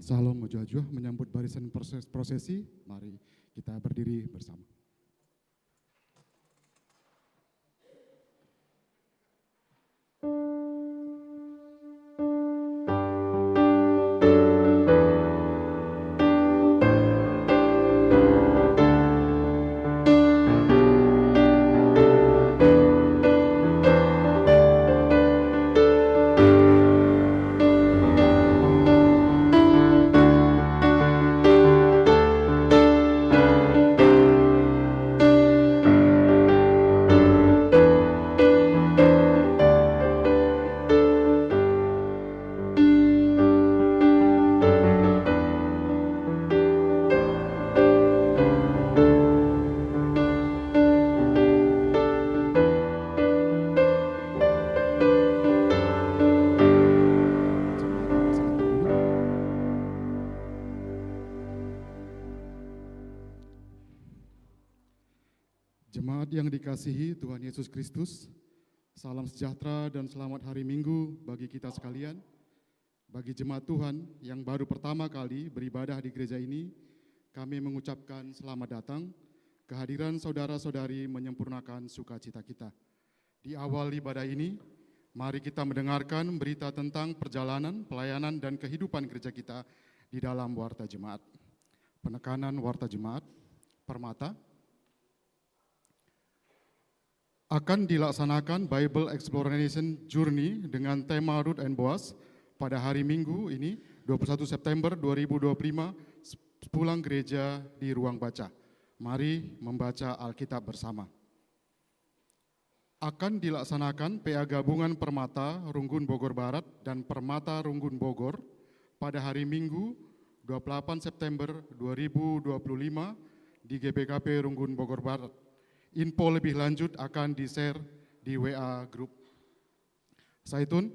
Salam Mojajuh menyambut barisan prosesi, mari kita berdiri bersama. Jemaat yang dikasihi Tuhan Yesus Kristus, salam sejahtera dan selamat hari Minggu bagi kita sekalian. Bagi jemaat Tuhan yang baru pertama kali beribadah di gereja ini, kami mengucapkan selamat datang Kehadiran saudara-saudari menyempurnakan sukacita kita. Di awal ibadah ini, mari kita mendengarkan berita tentang perjalanan, pelayanan, dan kehidupan gereja kita di dalam Warta Jemaat. Penekanan Warta Jemaat, Permata, akan dilaksanakan Bible Exploration Journey dengan tema Ruth and Boaz pada hari Minggu ini, 21 September 2025, sepulang gereja di ruang baca. Mari membaca Alkitab bersama. Akan dilaksanakan PA Gabungan Permata Runggun Bogor Barat dan Permata Runggun Bogor pada hari Minggu 28 September 2025 di GBKP Runggun Bogor Barat. Info lebih lanjut akan di-share di WA Group. Saitun,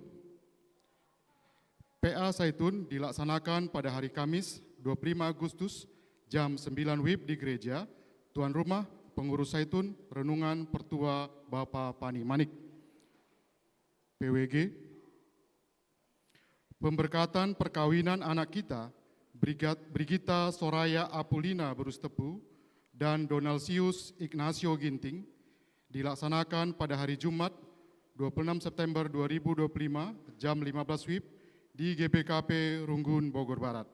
PA Saitun dilaksanakan pada hari Kamis 25 Agustus jam 9 WIB di gereja, tuan rumah, pengurus Saitun, renungan Pertua Bapak Pani Manik. PWG, pemberkatan perkawinan anak kita, Brigita Soraya Apulina Berustepu dan Donalsius Ignacio Ginting, dilaksanakan pada hari Jumat 26 September 2025 jam 15 WIB di GBKP Runggun Bogor Barat.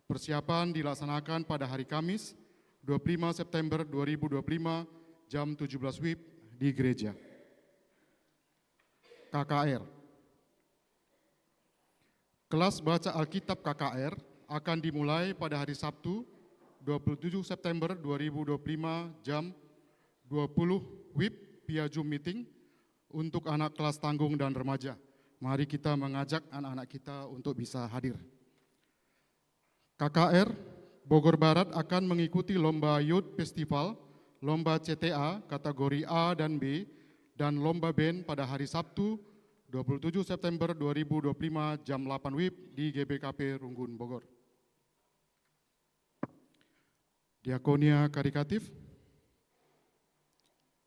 Persiapan dilaksanakan pada hari Kamis 25 September 2025 jam 17 WIB di gereja. KKR. Kelas baca Alkitab KKR akan dimulai pada hari Sabtu 27 September 2025 jam 20 WIB via Zoom meeting untuk anak kelas tanggung dan remaja. Mari kita mengajak anak-anak kita untuk bisa hadir. KKR Bogor Barat akan mengikuti Lomba Youth Festival, Lomba CTA kategori A dan B, dan Lomba Band pada hari Sabtu 27 September 2025 jam 8 WIB di GBKP Runggun Bogor. Diakonia Karitatif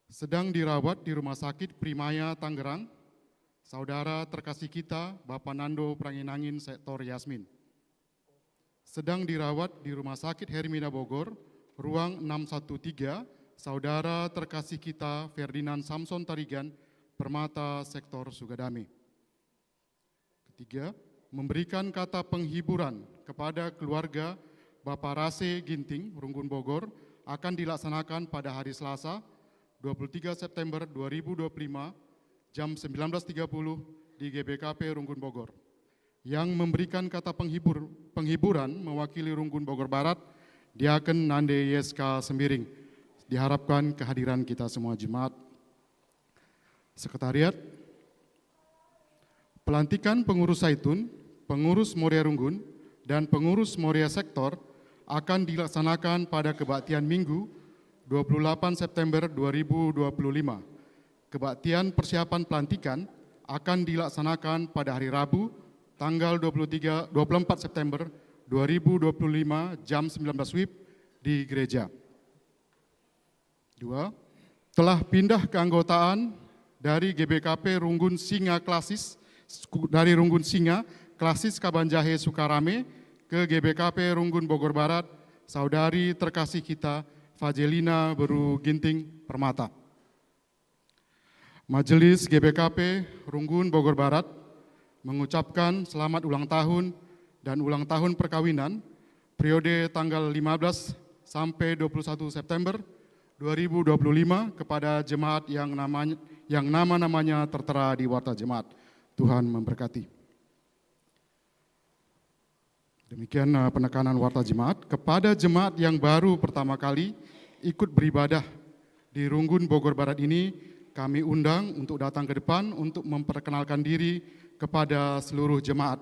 sedang dirawat di Rumah Sakit Primaya Tangerang, saudara terkasih kita Bapak Nando Pranginangin Sektor Yasmin. Sedang dirawat di Rumah Sakit Hermina Bogor, ruang 613, saudara terkasih kita Ferdinand Samson Tarigan, Permata Sektor Sugadame. Ketiga, memberikan kata penghiburan kepada keluarga Bapak Rase Ginting, Runggun Bogor, akan dilaksanakan pada hari Selasa, 23 September 2025, jam 19.30 di GBKP Runggun Bogor. Yang memberikan kata penghiburan mewakili Runggun Bogor Barat, Diaken Nande Yeska Sembiring. Diharapkan kehadiran kita semua jemaat. Sekretariat, pelantikan pengurus Saitun, pengurus Moria Runggun, dan pengurus Moria Sektor akan dilaksanakan pada kebaktian Minggu 28 September 2025. Kebaktian persiapan pelantikan akan dilaksanakan pada hari Rabu, tanggal 24 September 2025 jam 19 WIB di gereja. 2. Telah pindah keanggotaan dari GBKP Runggun Singa Klasis Kabanjahe Sukarame ke GBKP Runggun Bogor Barat, saudari terkasih kita Fajelina Beru Ginting Permata. Majelis GBKP Runggun Bogor Barat mengucapkan selamat ulang tahun dan ulang tahun perkawinan periode tanggal 15 sampai 21 September 2025 kepada jemaat yang nama-namanya tertera di Warta Jemaat. Tuhan memberkati. Demikian penekanan Warta Jemaat. Kepada jemaat yang baru pertama kali ikut beribadah di Runggun Bogor Barat ini, kami undang untuk datang ke depan untuk memperkenalkan diri kepada seluruh jemaat.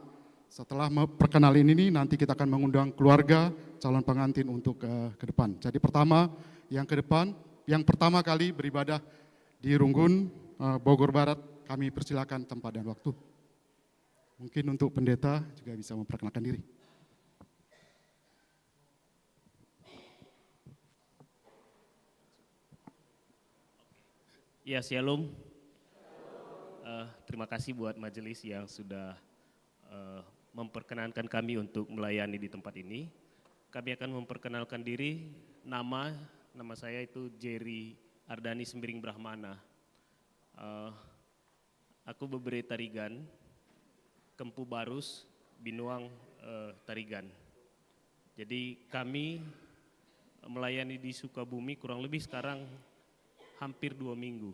Setelah perkenalan ini nanti kita akan mengundang keluarga calon pengantin untuk ke depan. Jadi yang pertama kali beribadah di Runggun Bogor Barat, kami persilakan tempat dan waktu. Mungkin untuk pendeta juga bisa memperkenalkan diri. Ya, shalom. Terima kasih buat majelis yang sudah memperkenankan kami untuk melayani di tempat ini. Kami akan memperkenalkan diri, nama nama saya itu Jerry Ardani Sembiring Brahmana. Aku bebre Tarigan, Kempu Barus, Binuang Tarigan. Jadi kami melayani di Sukabumi kurang lebih sekarang hampir 2 minggu.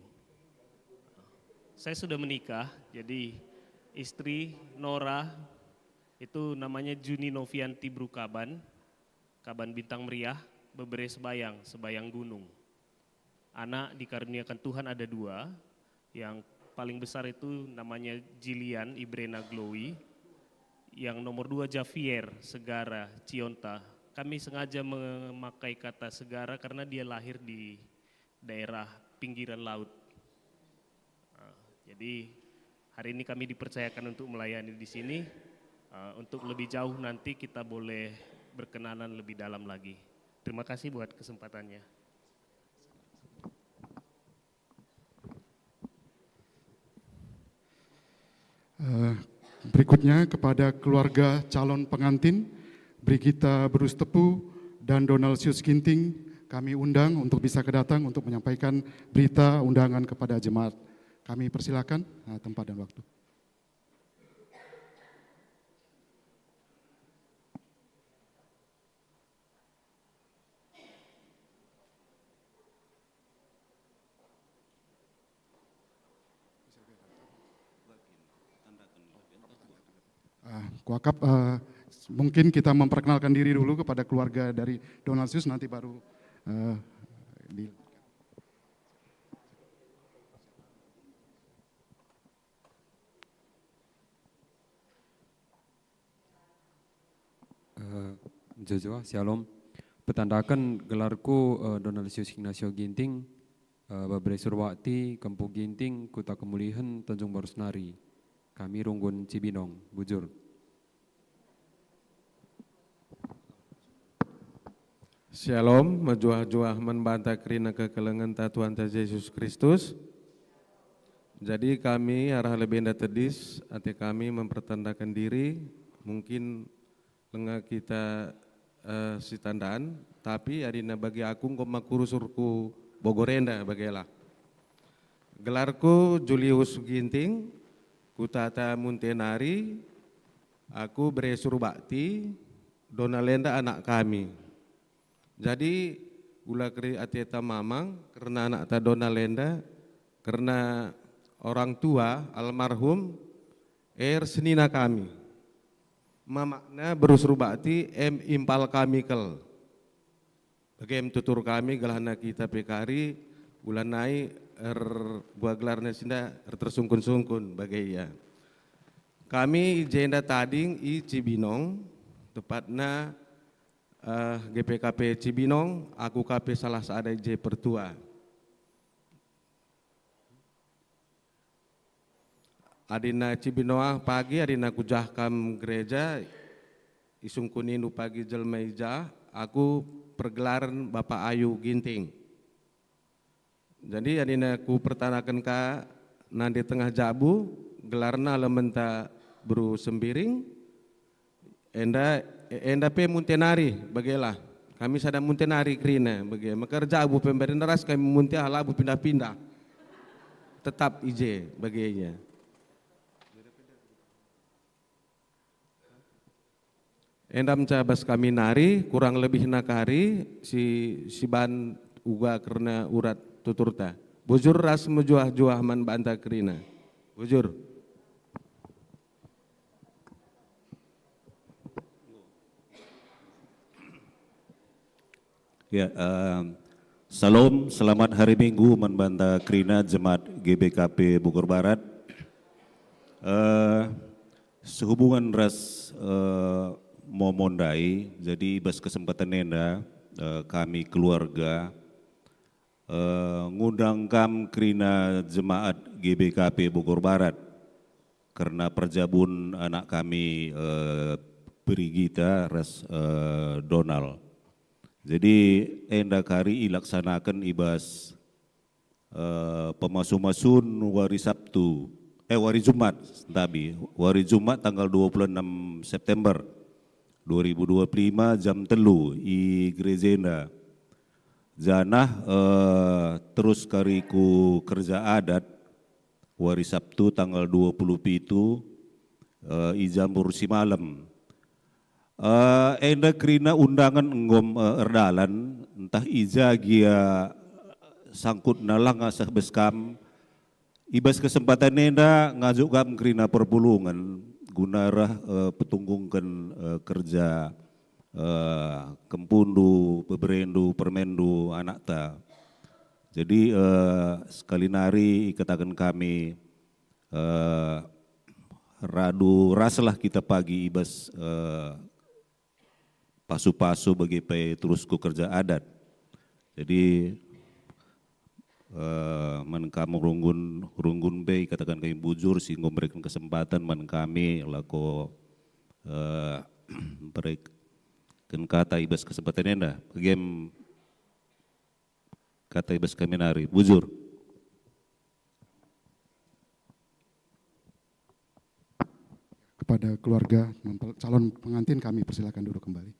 Saya sudah menikah, jadi istri Nora itu namanya Juni Novianti Brukaban, Kaban Bintang Meriah, bebre sebayang gunung. Anak dikaruniakan Tuhan ada 2, yang paling besar itu namanya Jilian Ibrena Glowy, yang nomor 2 Javier Segara Cionta. Kami sengaja memakai kata Segara karena dia lahir di daerah pinggiran laut. Jadi hari ini kami dipercayakan untuk melayani di sini. Untuk lebih jauh nanti kita boleh berkenalan lebih dalam lagi. Terima kasih buat kesempatannya. Berikutnya kepada keluarga calon pengantin, Brigita Bruce Tepu dan Donalsius Ginting, kami undang untuk bisa kedatang untuk menyampaikan berita undangan kepada jemaat. Kami persilakan tempat dan waktu. Kuakap, mungkin kita memperkenalkan diri dulu kepada keluarga dari Donalsius, nanti baru Jojoa, Shalom. Petandakan gelarku Donalsius Ignacio Ginting, Babre Surwakti, Kempu Ginting, Kuta Kemulihan, Tanjung Baru Senari. Kami Runggun Cibinong, Bujur. Shalom, majuah-juah membanta kerina kekelengan Tuhan Yesus Kristus. Jadi kami arah lebih tedis, hati kami mempertandakan diri, mungkin lengah kita si tandaan, tapi adina bagi aku kurusurku Bogorenda bagilah. Gelarku Julius Ginting, Kutata Muntenari, aku Bresur Bakti, Donalenda anak kami. Jadi gula keri ateta mamang karena anak ta Donalenda, karena orang tua almarhum senina kami. Mamakna Berusur Bakti impal kami kel. Bagaim tutur kami gelana kita pekari bulan naik buah gelarnya sinda tersungkun-sungkun bagai ya. Kami jenda tading i Cibinong, tepatnya GPKP Cibinong, aku KP salah seada J Pertua. Adina Cibinoah pagi, adina kujahkam gereja, isung kuninu pagi jelmeja, aku pergelaran Bapak Ayu Ginting. Jadi adina ku pertanakan ka nanti tengah jabu, gelarna lementa Bru Sembiring, enda pe muntenari bagelah. Kami sada muntenari krina bage. Maka jabu pemberian ras kami munte halabu pindah-pindah. Tetap ije bagainya. Endam cabas kami nari kurang lebih nakari si ban uga karena urat tuturta. Bujur ras mejuah-juah man banta kerina. Bujur. Ya, salam, selamat hari Minggu man banta kerina Jemaat GBKP Bogor Barat. Sehubungan ras momondai, jadi bas kesempatan nenda kami keluarga ngundang kam kerina Jemaat GBKP Bogor Barat karena perjabun anak kami Brigita ras Donald. Jadi enda kari ilaksanakan ibas pemasu-masun wari Sabtu, wari Jumat, wari Jumat tanggal 26 September 2025 jam telu i Grezenda Janah terus kariku kerja adat hari Sabtu tanggal 27 ijam berusi malam. Enda kerina undangan enggom erdalan entah ija gia sangkut nalang asah beskam ibas kesempatan enda ngajuk kam kerina perpulungan gunarah petunggungkan kerja kempundu, peberendu, permendu, anak ta. Jadi sekali nari ikatakan kami radu rasalah kita pagi ibas pasu-pasu bagi pe terusku kerja adat. Jadi man kamu runggun be katakan kami bujur sehingga memberikan kesempatan man kami lako berikan kata ibas kesempatan enda game kata ibas kami nari bujur. Kepada keluarga calon pengantin kami persilakan duduk kembali.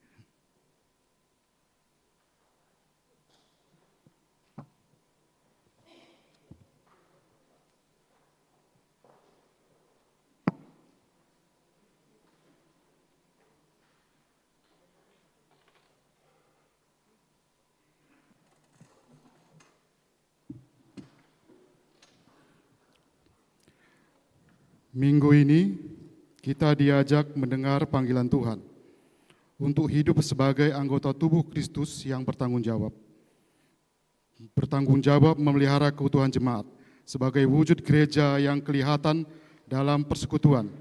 Minggu ini kita diajak mendengar panggilan Tuhan untuk hidup sebagai anggota tubuh Kristus yang bertanggung jawab. Bertanggung jawab memelihara keutuhan jemaat sebagai wujud gereja yang kelihatan dalam persekutuan,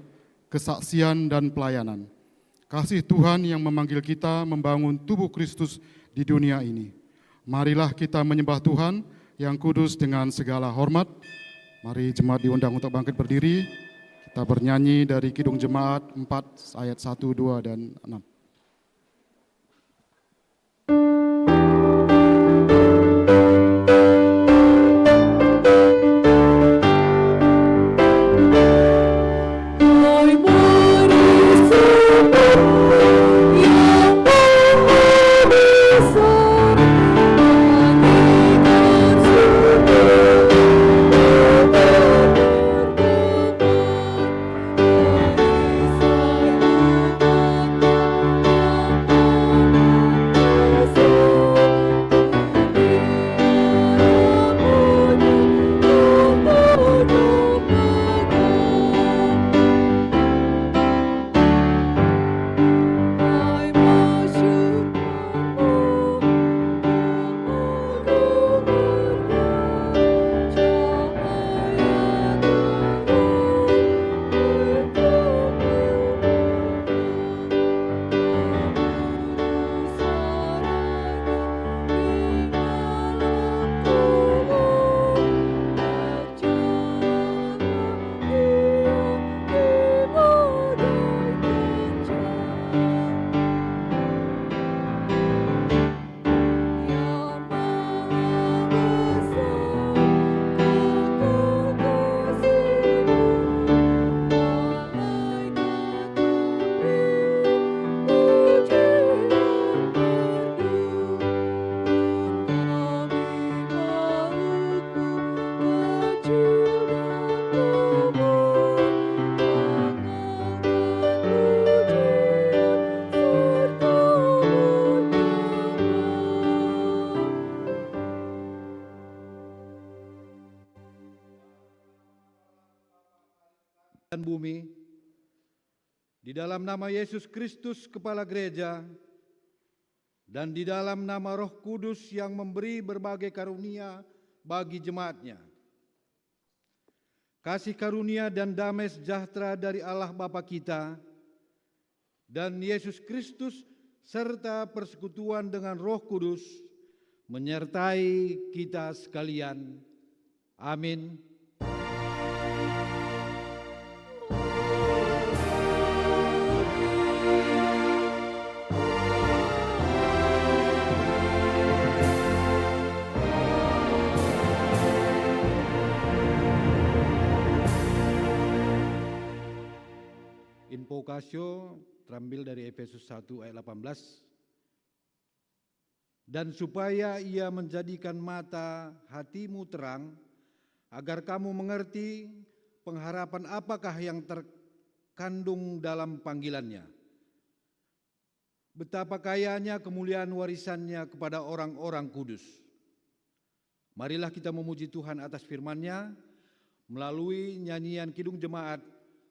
kesaksian dan pelayanan. Kasih Tuhan yang memanggil kita membangun tubuh Kristus di dunia ini. Marilah kita menyembah Tuhan yang kudus dengan segala hormat. Mari jemaat diundang untuk bangkit berdiri. Kita bernyanyi dari Kidung Jemaat 4 ayat 1, 2, dan 6. dan bumi, di dalam nama Yesus Kristus Kepala Gereja, dan di dalam nama Roh Kudus yang memberi berbagai karunia bagi jemaatnya. Kasih karunia dan damai sejahtera dari Allah Bapa kita dan Yesus Kristus serta persekutuan dengan Roh Kudus menyertai kita sekalian. Amin. Invokasio terambil dari Efesus 1 ayat 18. dan supaya Ia menjadikan mata hatimu terang, agar kamu mengerti pengharapan apakah yang terkandung dalam panggilannya. Betapa kayanya kemuliaan warisannya kepada orang-orang kudus. Marilah kita memuji Tuhan atas firman-Nya melalui nyanyian Kidung Jemaat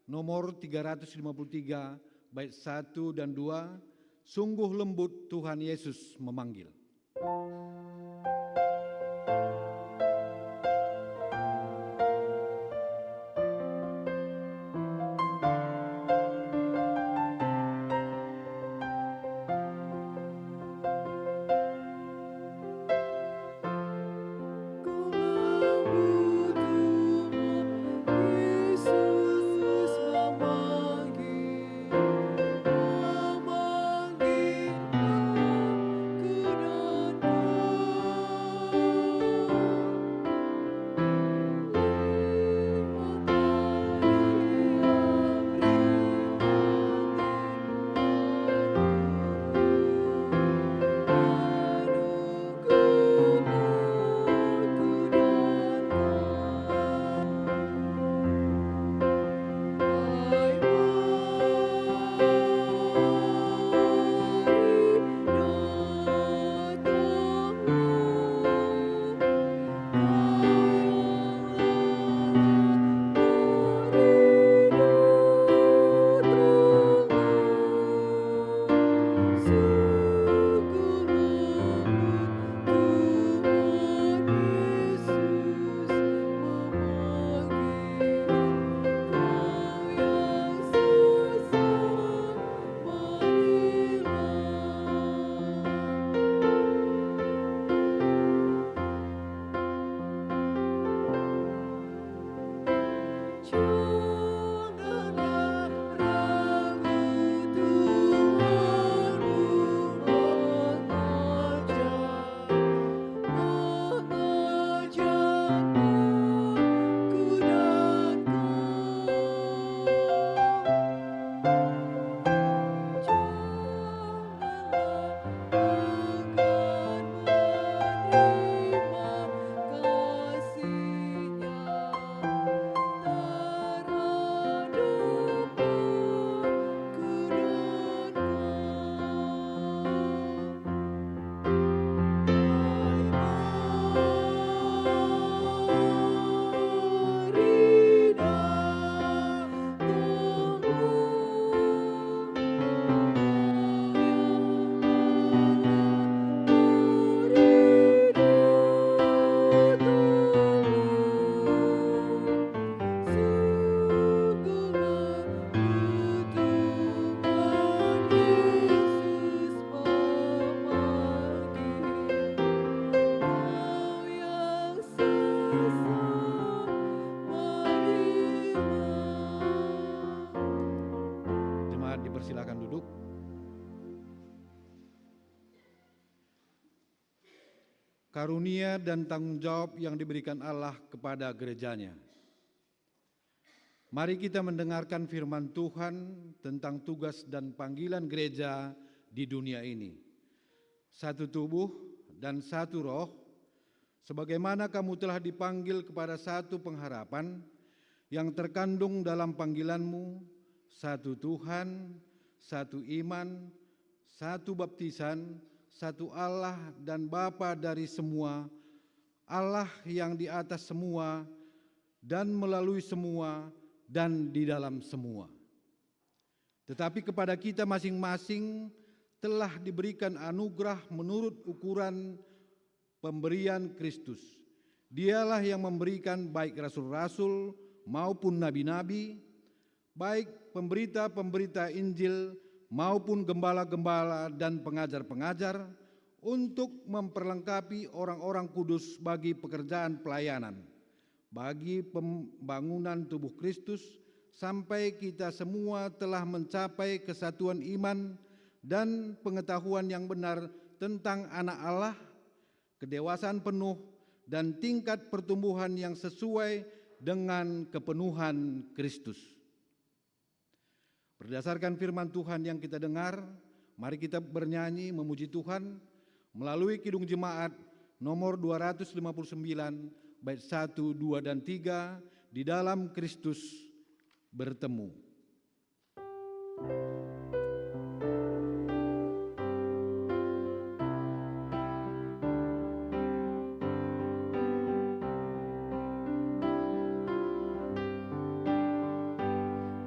nomor 353 bait 1 dan 2, Sungguh Lembut Tuhan Yesus Memanggil. Silakan duduk. Karunia dan tanggung jawab yang diberikan Allah kepada gerejanya. Mari kita mendengarkan firman Tuhan tentang tugas dan panggilan gereja di dunia ini. Satu tubuh dan satu roh, sebagaimana kamu telah dipanggil kepada satu pengharapan yang terkandung dalam panggilanmu, satu Tuhan, satu iman, satu baptisan, satu Allah dan Bapa dari semua, Allah yang di atas semua dan melalui semua dan di dalam semua. Tetapi kepada kita masing-masing telah diberikan anugerah menurut ukuran pemberian Kristus. Dialah yang memberikan baik rasul-rasul maupun nabi-nabi, baik pemberita-pemberita Injil maupun gembala-gembala dan pengajar-pengajar untuk memperlengkapi orang-orang kudus bagi pekerjaan pelayanan, bagi pembangunan tubuh Kristus, sampai kita semua telah mencapai kesatuan iman dan pengetahuan yang benar tentang Anak Allah, kedewasaan penuh dan tingkat pertumbuhan yang sesuai dengan kepenuhan Kristus. Berdasarkan firman Tuhan yang kita dengar, mari kita bernyanyi memuji Tuhan melalui Kidung Jemaat nomor 259 bait 1, 2, dan 3 di dalam Kristus bertemu.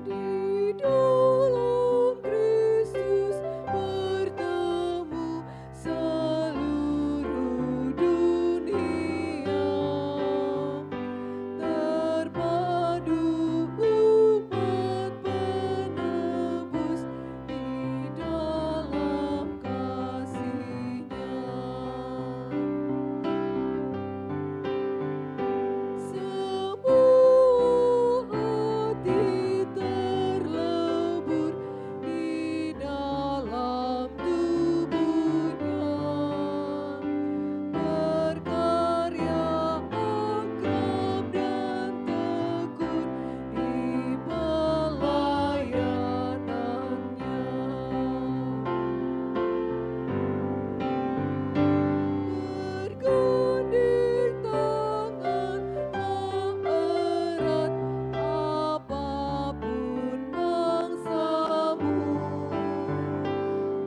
Di dalam Kristus bertemu seluruh dunia, terpadu umat penebus di dalam kasih-Nya. Semua hati terlebur di dalam tubuhnya, berkarya akrab dan tekun di pelayanannya. Bergandeng tangan erat apapun bangsamu,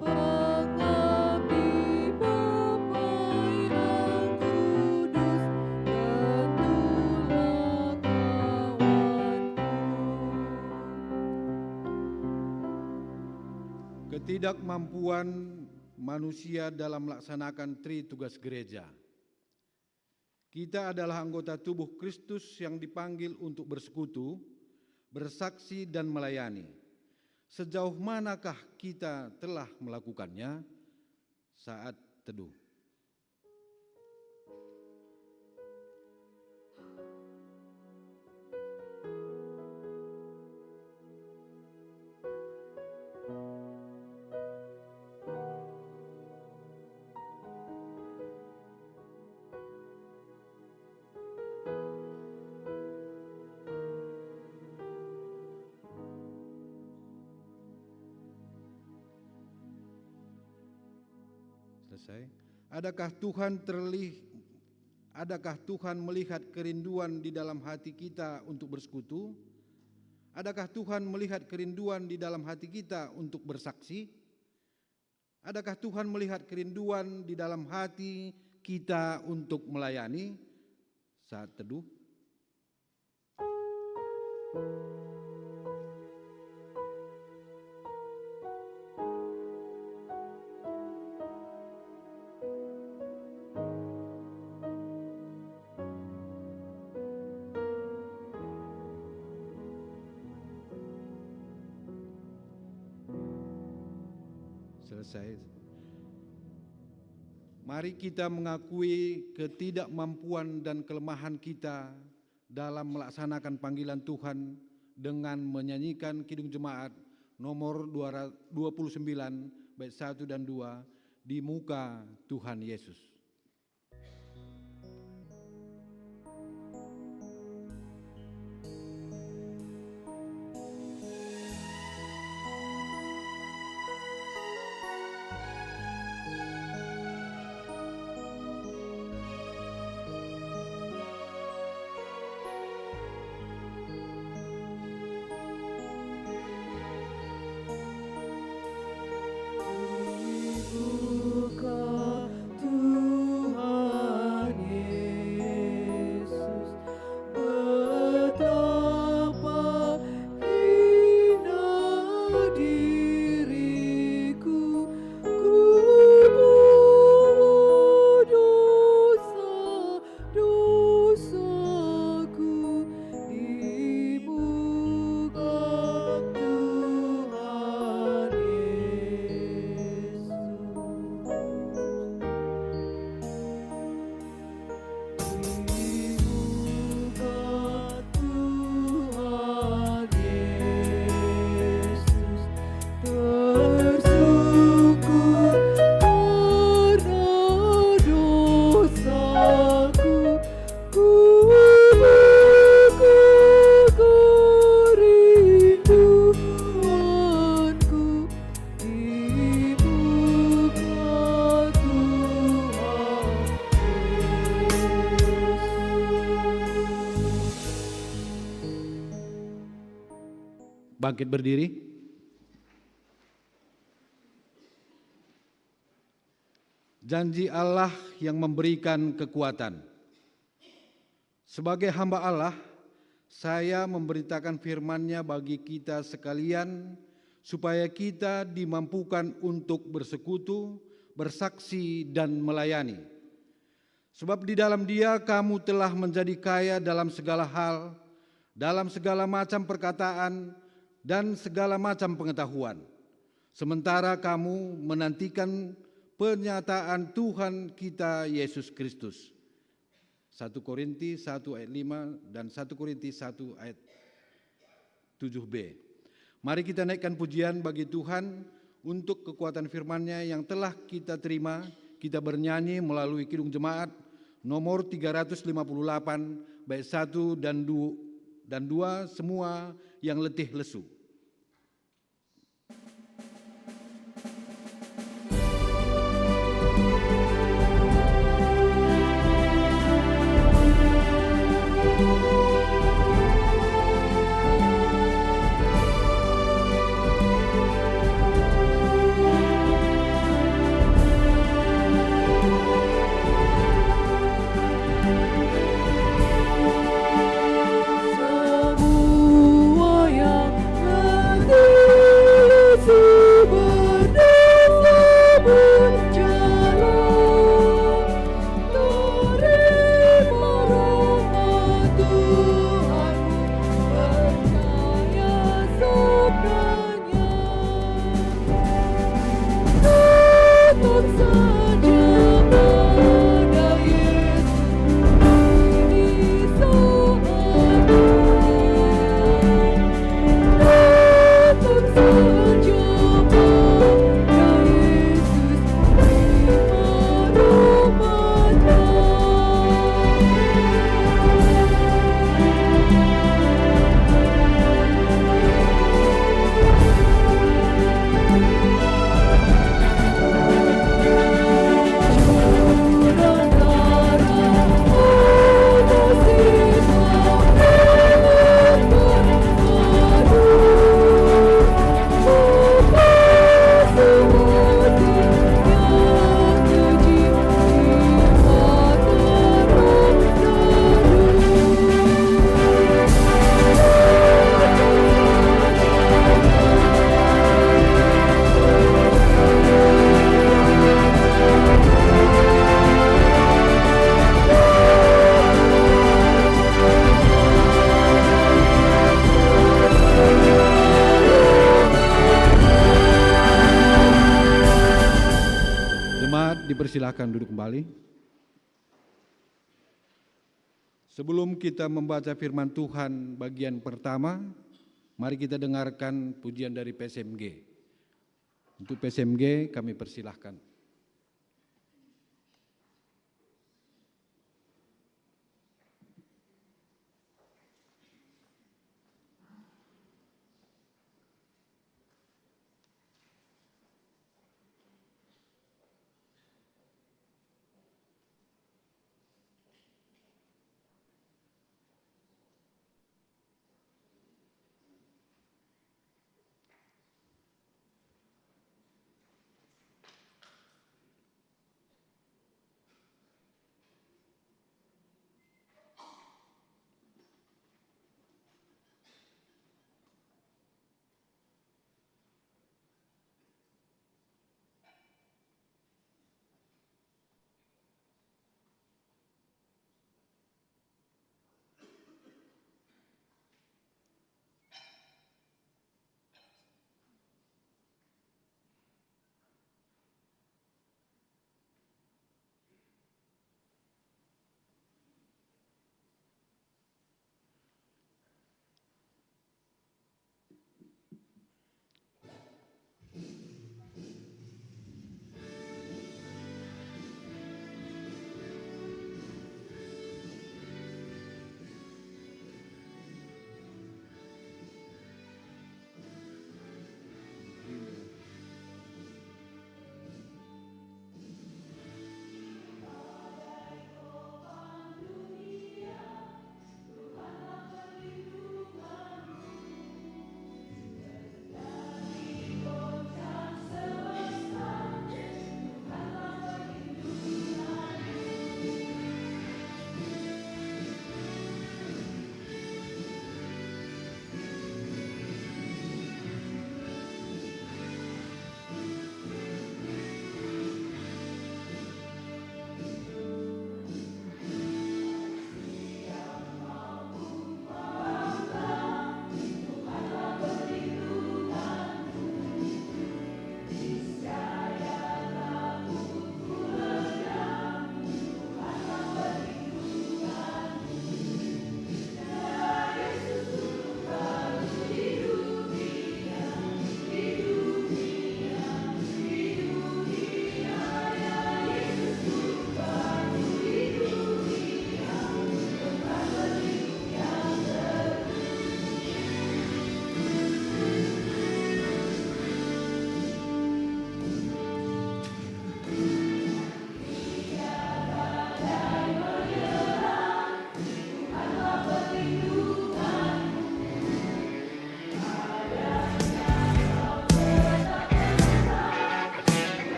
pengabdi Bapa yang kudus, tentulah kawanku. Ketidakmampuan manusia dalam melaksanakan tugas gereja. Kita adalah anggota tubuh Kristus yang dipanggil untuk bersekutu, bersaksi, dan melayani. Sejauh manakah kita telah melakukannya? Saat teduh. Selesai. Adakah Tuhan melihat kerinduan di dalam hati kita untuk bersekutu? Adakah Tuhan melihat kerinduan di dalam hati kita untuk bersaksi? Adakah Tuhan melihat kerinduan di dalam hati kita untuk melayani? Saat teduh. Selesai. Mari kita mengakui ketidakmampuan dan kelemahan kita dalam melaksanakan panggilan Tuhan dengan menyanyikan Kidung Jemaat nomor 29 bait 1 dan 2 di muka Tuhan Yesus. Dibuka Tuhan Bangkit berdiri. Janji Allah yang memberikan kekuatan. Sebagai hamba Allah, saya memberitakan firman-Nya bagi kita sekalian, supaya kita dimampukan untuk bersekutu, bersaksi, dan melayani. Sebab di dalam Dia kamu telah menjadi kaya dalam segala hal, dalam segala macam perkataan, dan segala macam pengetahuan. Sementara kamu menantikan penyataan Tuhan kita Yesus Kristus. 1 Korinti 1 ayat 5 dan 1 Korinti 1 ayat 7b. Mari kita naikkan pujian bagi Tuhan untuk kekuatan firman-Nya yang telah kita terima. Kita bernyanyi melalui Kidung Jemaat nomor 358 bait 1 dan 2, semua yang letih lesu. Semua yang letih berdesa berjalan, terima rahmat Tuhanmu, percaya sabdanya. Tetap saja pada Yesus ini saatnya. Tetap saja pada Yesus, terima rahmat-Nya. Jemaat dipersilakan duduk kembali. Sebelum kita membaca firman Tuhan bagian pertama, mari kita dengarkan pujian dari PSMG. Untuk PSMG kami persilahkan.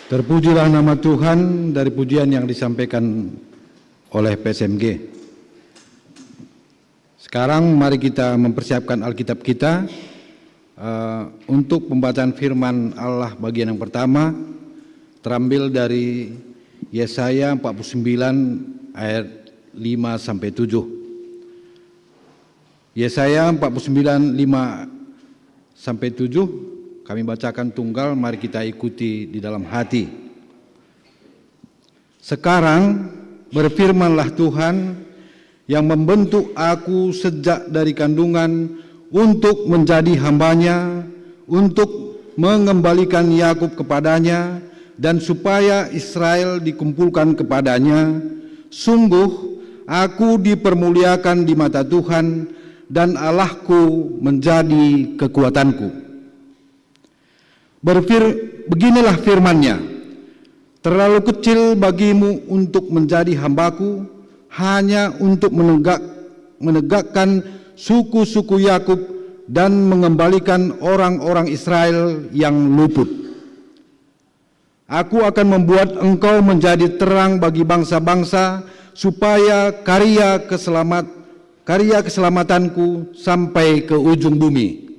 Terpujilah nama Tuhan dari pujian yang disampaikan oleh PSMG. Sekarang mari kita mempersiapkan Alkitab kita untuk pembacaan firman Allah bagian yang pertama, terambil dari Yesaya 49 ayat 5 sampai 7. Yesaya 49 5 sampai 7 kami bacakan tunggal, mari kita ikuti di dalam hati. Sekarang berfirmanlah Tuhan yang membentuk aku sejak dari kandungan untuk menjadi hambanya, untuk mengembalikan Yakub kepadanya, dan supaya Israel dikumpulkan kepadanya. Sungguh aku dipermuliakan di mata Tuhan, dan Allahku menjadi kekuatanku. Beginilah firman-Nya, terlalu kecil bagimu untuk menjadi hambaku, hanya untuk menegakkan suku-suku Yakub dan mengembalikan orang-orang Israel yang luput. Aku akan membuat engkau menjadi terang bagi bangsa-bangsa, supaya karya keselamatanku sampai ke ujung bumi.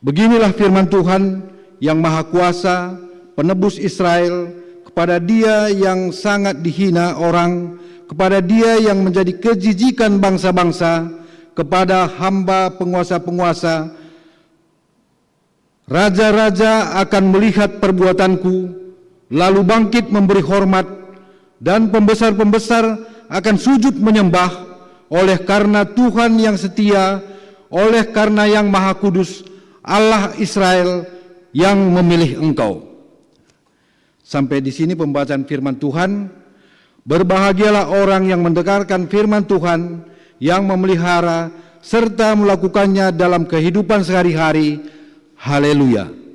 Beginilah firman Tuhan yang Maha Kuasa, penebus Israel, kepada Dia yang sangat dihina orang, kepada Dia yang menjadi kejijikan bangsa-bangsa, kepada hamba penguasa-penguasa. Raja-raja akan melihat perbuatanku, lalu bangkit memberi hormat, dan pembesar-pembesar akan sujud menyembah, oleh karena Tuhan yang setia, oleh karena yang Maha Kudus, Allah Israel yang memilih engkau. Sampai di sini pembacaan firman Tuhan. Berbahagialah orang yang mendengarkan firman Tuhan, yang memelihara serta melakukannya dalam kehidupan sehari-hari. Haleluya.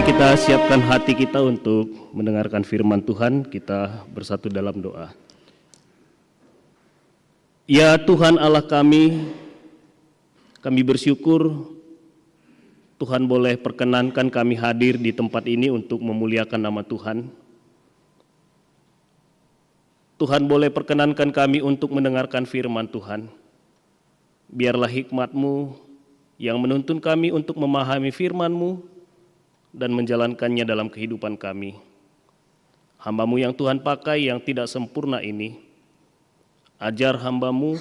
Kita siapkan hati kita untuk mendengarkan firman Tuhan, kita bersatu dalam doa. Ya Tuhan Allah kami bersyukur Tuhan boleh perkenankan kami hadir di tempat ini untuk memuliakan nama Tuhan. Tuhan boleh perkenankan kami untuk mendengarkan firman Tuhan. Biarlah hikmat-Mu yang menuntun kami untuk memahami firman-Mu dan menjalankannya dalam kehidupan kami. Hamba-Mu yang Tuhan pakai yang tidak sempurna ini, ajar hamba-Mu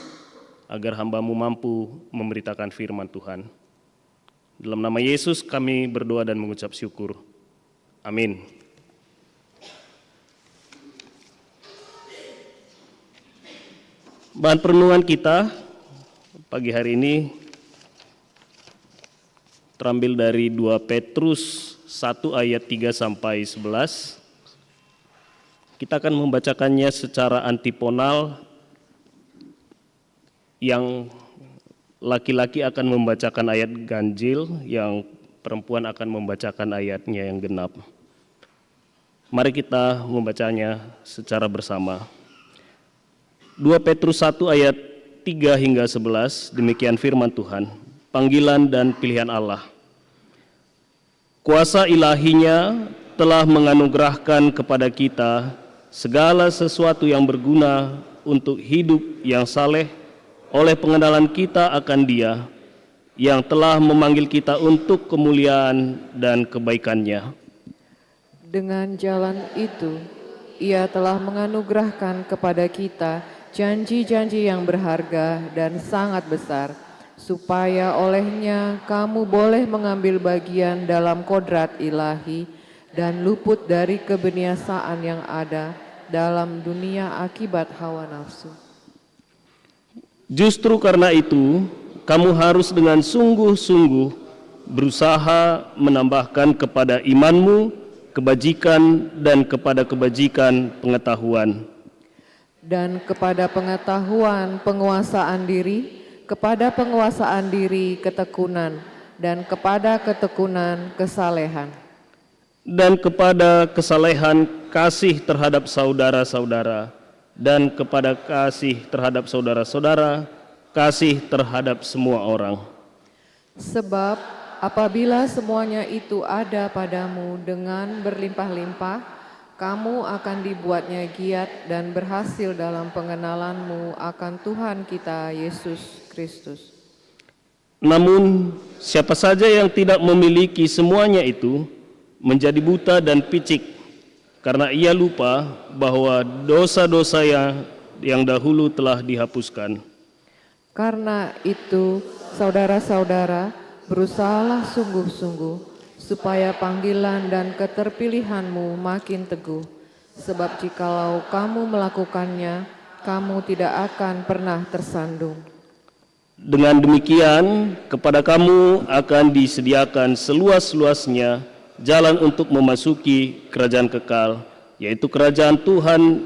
agar hamba-Mu mampu memberitakan firman Tuhan. Dalam nama Yesus kami berdoa dan mengucap syukur. Amin. Bahan perenungan kita pagi hari ini terambil dari 2 Petrus 1 ayat 3 sampai 11. Kita akan membacakannya secara antiponal, yang laki-laki akan membacakan ayat ganjil, yang perempuan akan membacakan ayatnya yang genap. Mari kita membacanya secara bersama. 2 Petrus 1 ayat 3 hingga 11, demikian firman Tuhan. Panggilan dan pilihan Allah. Kuasa ilahinya telah menganugerahkan kepada kita segala sesuatu yang berguna untuk hidup yang saleh oleh pengenalan kita akan Dia yang telah memanggil kita untuk kemuliaan dan kebaikan-Nya. Dengan jalan itu, Ia telah menganugerahkan kepada kita janji-janji yang berharga dan sangat besar, supaya olehnya kamu boleh mengambil bagian dalam kodrat ilahi dan luput dari kebinasaan yang ada dalam dunia akibat hawa nafsu. Justru karena itu, kamu harus dengan sungguh-sungguh berusaha menambahkan kepada imanmu kebajikan dan kepada kebajikan pengetahuan, dan kepada pengetahuan penguasaan diri, kepada penguasaan diri ketekunan, dan kepada ketekunan kesalehan, dan kepada kesalehan kasih terhadap saudara-saudara, dan kepada kasih terhadap saudara-saudara, kasih terhadap semua orang. Sebab apabila semuanya itu ada padamu dengan berlimpah-limpah, kamu akan dibuatnya giat dan berhasil dalam pengenalanmu akan Tuhan kita Yesus Kristus. Namun siapa saja yang tidak memiliki semuanya itu menjadi buta dan picik, karena ia lupa bahwa dosa-dosa yang dahulu telah dihapuskan. Karena itu, saudara-saudara, berusahalah sungguh-sungguh supaya panggilan dan keterpilihanmu makin teguh. Sebab jikalau kamu melakukannya, kamu tidak akan pernah tersandung. Dengan demikian, kepada kamu akan disediakan seluas-luasnya jalan untuk memasuki kerajaan kekal, yaitu kerajaan Tuhan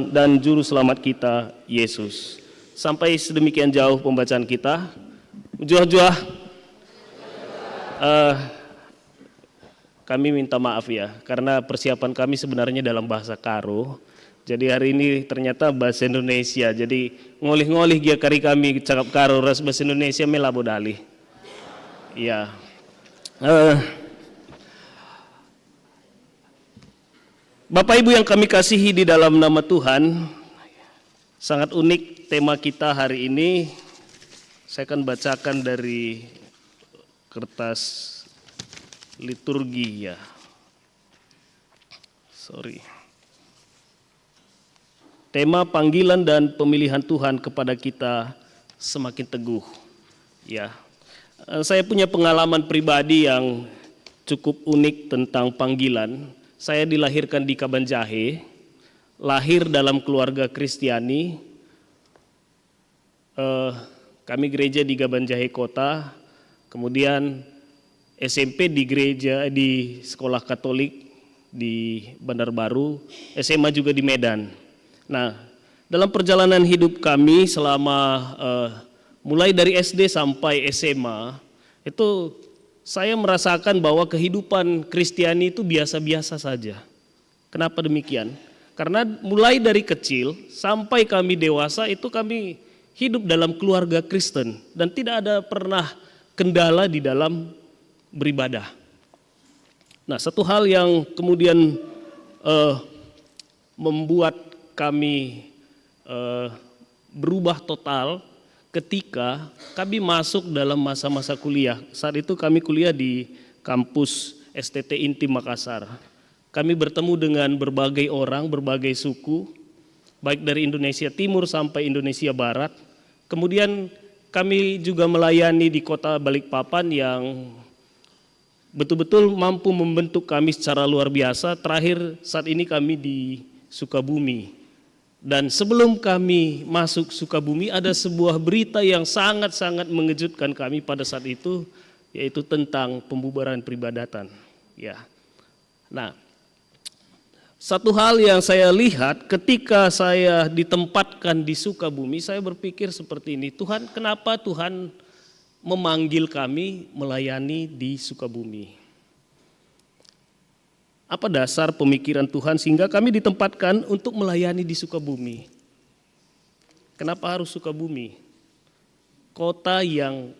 dan Juru Selamat kita, Yesus. Sampai sedemikian jauh pembacaan kita. Juah-juah, kami minta maaf ya, karena persiapan kami sebenarnya dalam bahasa Karo. Jadi hari ini ternyata bahasa Indonesia. Jadi ngolih-ngolih dia kari kami cakap Karo ras bahasa Indonesia melabo dali. Ya. Bapak Ibu yang kami kasihi di dalam nama Tuhan, sangat unik tema kita hari ini. Saya akan bacakan dari kertas liturgi ya. Tema panggilan dan pemilihan Tuhan kepada kita semakin teguh. Ya. Saya punya pengalaman pribadi yang cukup unik tentang panggilan. Saya dilahirkan di Kabanjahe, lahir dalam keluarga Kristiani. Kami gereja di Kabanjahe Kota, kemudian SMP di gereja di sekolah Katolik di Bandar Baru, SMA juga di Medan. Nah, dalam perjalanan hidup kami selama mulai dari SD sampai SMA, itu saya merasakan bahwa kehidupan Kristiani itu biasa-biasa saja. Kenapa demikian? Karena mulai dari kecil sampai kami dewasa itu kami hidup dalam keluarga Kristen dan tidak ada pernah kendala di dalam beribadah. Nah, satu hal yang kemudian membuat kami berubah total ketika kami masuk dalam masa-masa kuliah. Saat itu kami kuliah di kampus STT Inti Makassar. Kami bertemu dengan berbagai orang, berbagai suku, baik dari Indonesia Timur sampai Indonesia Barat. Kemudian kami juga melayani di kota Balikpapan yang betul-betul mampu membentuk kami secara luar biasa. Terakhir saat ini kami di Sukabumi. Dan sebelum kami masuk Sukabumi ada sebuah berita yang sangat-sangat mengejutkan kami pada saat itu, yaitu tentang pembubaran peribadatan. Ya. Nah, satu hal yang saya lihat ketika saya ditempatkan di Sukabumi, saya berpikir seperti ini, Tuhan, kenapa Tuhan memanggil kami melayani di Sukabumi? Apa dasar pemikiran Tuhan sehingga kami ditempatkan untuk melayani di Sukabumi? Kenapa harus Sukabumi? Kota yang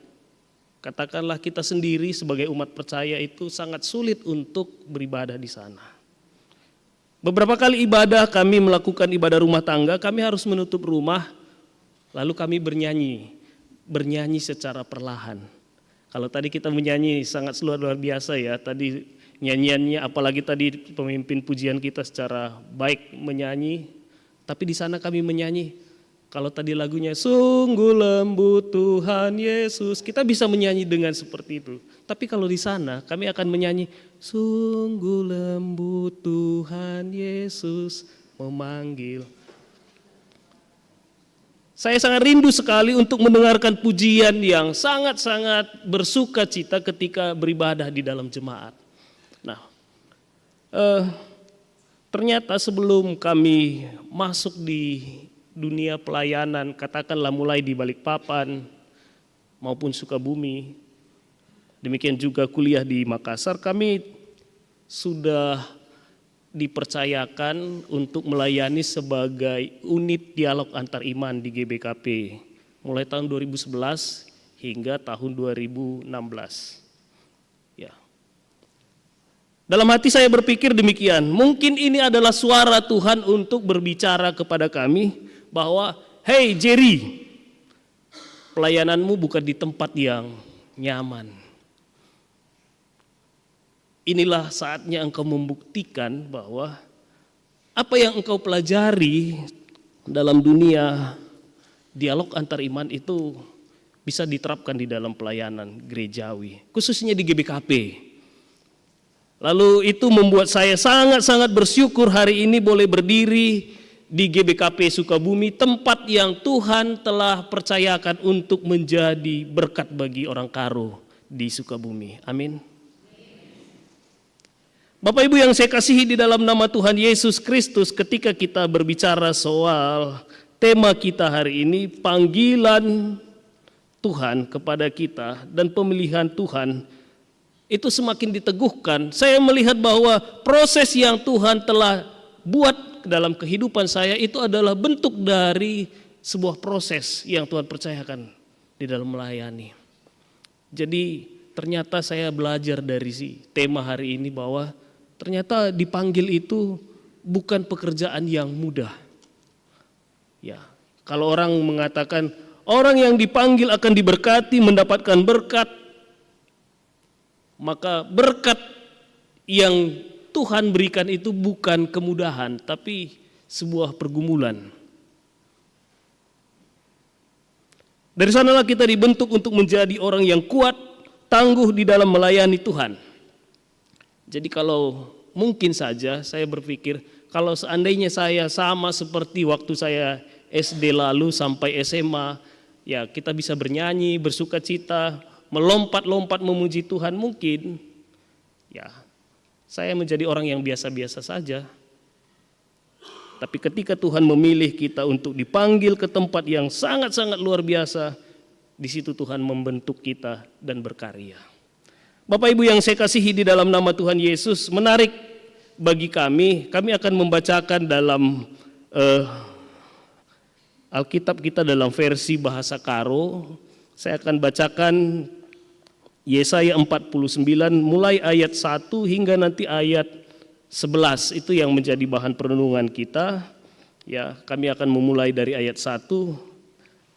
katakanlah kita sendiri sebagai umat percaya itu sangat sulit untuk beribadah di sana. Beberapa kali ibadah kami melakukan ibadah rumah tangga, kami harus menutup rumah, lalu kami bernyanyi secara perlahan. Kalau tadi kita menyanyi sangat luar biasa ya, tadi nyanyiannya apalagi tadi pemimpin pujian kita secara baik menyanyi, tapi di sana kami menyanyi, kalau tadi lagunya sungguh lembut Tuhan Yesus, kita bisa menyanyi dengan seperti itu. Tapi kalau di sana kami akan menyanyi sungguh lembut Tuhan Yesus memanggil. Saya sangat rindu sekali untuk mendengarkan pujian yang sangat-sangat bersuka cita ketika beribadah di dalam jemaat. Nah, Ternyata sebelum kami masuk di dunia pelayanan, katakanlah mulai di Balikpapan maupun Sukabumi, demikian juga kuliah di Makassar, kami sudah dipercayakan untuk melayani sebagai unit dialog antar iman di GBKP mulai tahun 2011 hingga tahun 2016. Ya. Dalam hati saya berpikir demikian, mungkin ini adalah suara Tuhan untuk berbicara kepada kami bahwa, hey Jerry, pelayananmu bukan di tempat yang nyaman. Inilah saatnya engkau membuktikan bahwa apa yang engkau pelajari dalam dunia dialog antar iman itu bisa diterapkan di dalam pelayanan gerejawi, khususnya di GBKP. Lalu itu membuat saya sangat-sangat bersyukur hari ini boleh berdiri di GBKP Sukabumi, tempat yang Tuhan telah percayakan untuk menjadi berkat bagi orang Karo di Sukabumi. Amin. Bapak Ibu yang saya kasihi di dalam nama Tuhan Yesus Kristus, ketika kita berbicara soal tema kita hari ini, panggilan Tuhan kepada kita dan pemilihan Tuhan, itu semakin diteguhkan. Saya melihat bahwa proses yang Tuhan telah buat dalam kehidupan saya itu adalah bentuk dari sebuah proses yang Tuhan percayakan di dalam melayani. Jadi ternyata saya belajar dari tema hari ini bahwa ternyata dipanggil itu bukan pekerjaan yang mudah. Ya, kalau orang mengatakan orang yang dipanggil akan diberkati, mendapatkan berkat, maka berkat yang Tuhan berikan itu bukan kemudahan, tapi sebuah pergumulan. Dari sanalah kita dibentuk untuk menjadi orang yang kuat, tangguh di dalam melayani Tuhan. Jadi kalau mungkin saja saya berpikir, kalau seandainya saya sama seperti waktu saya SD lalu sampai SMA, ya kita bisa bernyanyi, bersukacita, melompat-lompat memuji Tuhan, mungkin ya saya menjadi orang yang biasa-biasa saja. Tapi ketika Tuhan memilih kita untuk dipanggil ke tempat yang sangat-sangat luar biasa, di situ Tuhan membentuk kita dan berkarya. Bapak Ibu yang saya kasihi di dalam nama Tuhan Yesus, menarik bagi kami akan membacakan dalam Alkitab kita dalam versi bahasa Karo. Saya akan bacakan Yesaya 49 mulai ayat 1 hingga nanti ayat 11, itu yang menjadi bahan perenungan kita. Ya, kami akan memulai dari ayat 1.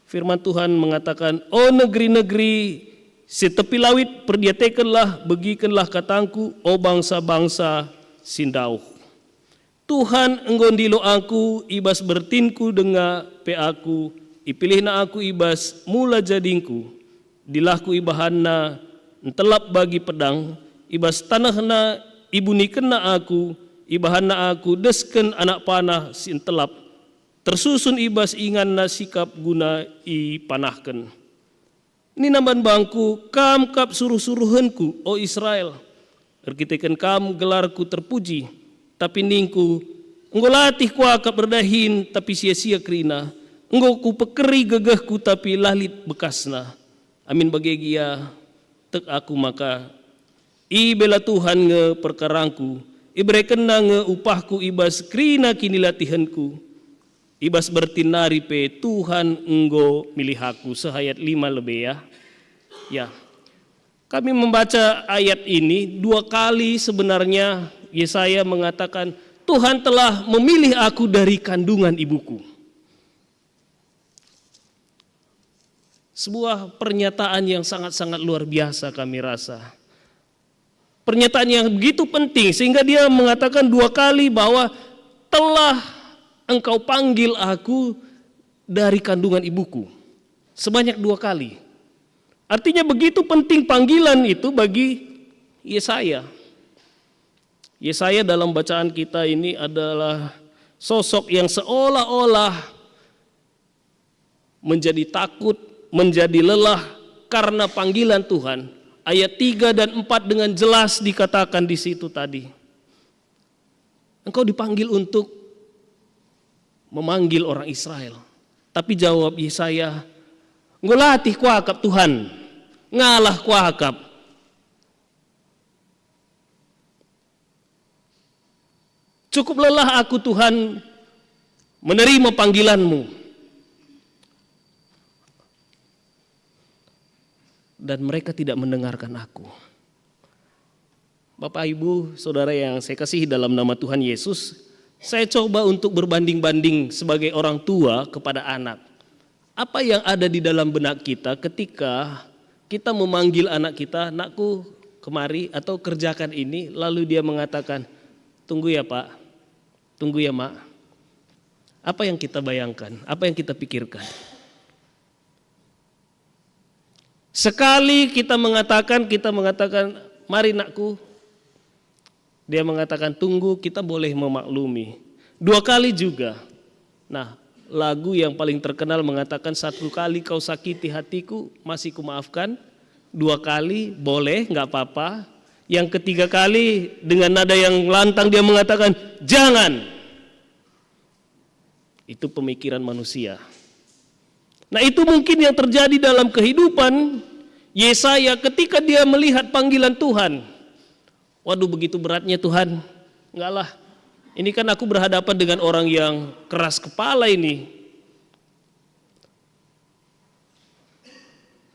Firman Tuhan mengatakan, "O negeri-negeri setepi lawit, perdiatekanlah, begikanlah katangku, o bangsa-bangsa sindau. Tuhan enggondilo aku, ibas bertinku denga pe aku, ipilihna aku ibas mula jadingku, dilahku ibahanna entelap bagi pedang, ibas tanahna ibunikenna aku, ibahanna aku desken anak panah sintelap, tersusun ibas inganna sikap guna ipanahken. Ini namban bangku, kam kap suruh-suruhenku, o Israel. Erkiteken kam gelarku terpuji, tapi ningku, enggo latih ku akap berdahin, tapi sia-sia kerina. Enggo ku pekeri gegehku, tapi lalit bekasna. Amin bagegia, tek aku maka, i bela Tuhan nge perkarangku, ibrekenna nge upahku ibas kerina kini latihanku. Ibas bertinari pe Tuhan enggo milih aku, sehayat 5 lebih ya. Ya, kami membaca ayat ini 2 kali sebenarnya Yesaya mengatakan Tuhan telah memilih aku dari kandungan ibuku. Sebuah pernyataan yang sangat-sangat luar biasa kami rasa. Pernyataan yang begitu penting sehingga dia mengatakan 2 kali bahwa telah engkau panggil aku dari kandungan ibuku. Sebanyak 2 kali. Artinya begitu penting panggilan itu bagi Yesaya. Yesaya dalam bacaan kita ini adalah sosok yang seolah-olah menjadi takut, menjadi lelah karena panggilan Tuhan. Ayat 3 dan 4 dengan jelas dikatakan di situ tadi. engkau dipanggil untuk memanggil orang Israel. Tapi jawab Yesaya, engkau latih kuakap Tuhan, ngalah kuakap. Cukup lelah aku Tuhan menerima panggilanmu. Dan mereka tidak mendengarkan aku. Bapak, Ibu, Saudara yang saya kasihi dalam nama Tuhan Yesus, saya coba untuk berbanding-banding sebagai orang tua kepada anak. Apa yang ada di dalam benak kita ketika kita memanggil anak kita, anakku kemari atau kerjakan ini, lalu dia mengatakan, tunggu ya Pak, tunggu ya Mak. Apa yang kita bayangkan, apa yang kita pikirkan? Sekali kita mengatakan, mari nakku. Dia mengatakan tunggu, kita boleh memaklumi. 2 kali juga. Nah, lagu yang paling terkenal mengatakan 1 kali kau sakiti hatiku masih kumaafkan. 2 kali boleh, nggak apa-apa. Yang ketiga kali dengan nada yang lantang dia mengatakan jangan. Itu pemikiran manusia. Nah, itu mungkin yang terjadi dalam kehidupan Yesaya ketika dia melihat panggilan Tuhan. Waduh, begitu beratnya Tuhan. Enggak lah, ini kan aku berhadapan dengan orang yang keras kepala ini.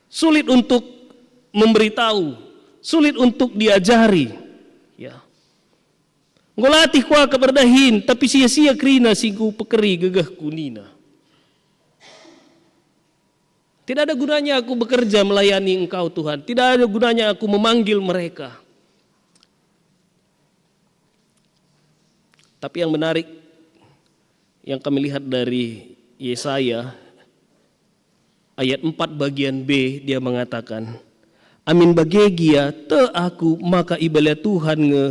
Sulit untuk memberitahu, sulit untuk diajari. Ya. Ngolatih kuah keberdahin, tapi sia-sia krina singku pekeri gegah kunina. Tidak ada gunanya aku bekerja melayani Engkau Tuhan. Tidak ada gunanya aku memanggil mereka. Tapi yang menarik yang kami lihat dari Yesaya ayat 4 bagian B, dia mengatakan, amin bagegia te aku maka ibalia Tuhan nge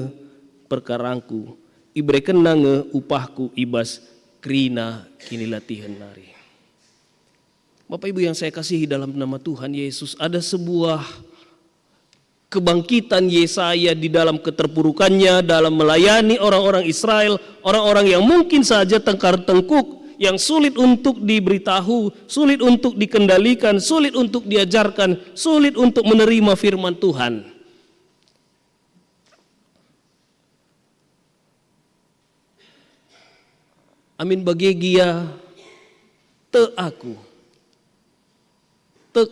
perkarangku, ibre kena nge upahku ibas krina kini latihan nari. Bapak Ibu yang saya kasihi dalam nama Tuhan Yesus, ada sebuah kebangkitan Yesaya di dalam keterpurukannya, dalam melayani orang-orang Israel, orang-orang yang mungkin saja tengkar tengkuk, yang sulit untuk diberitahu, sulit untuk dikendalikan, sulit untuk diajarkan, sulit untuk menerima firman Tuhan. Amin bagegia te aku, te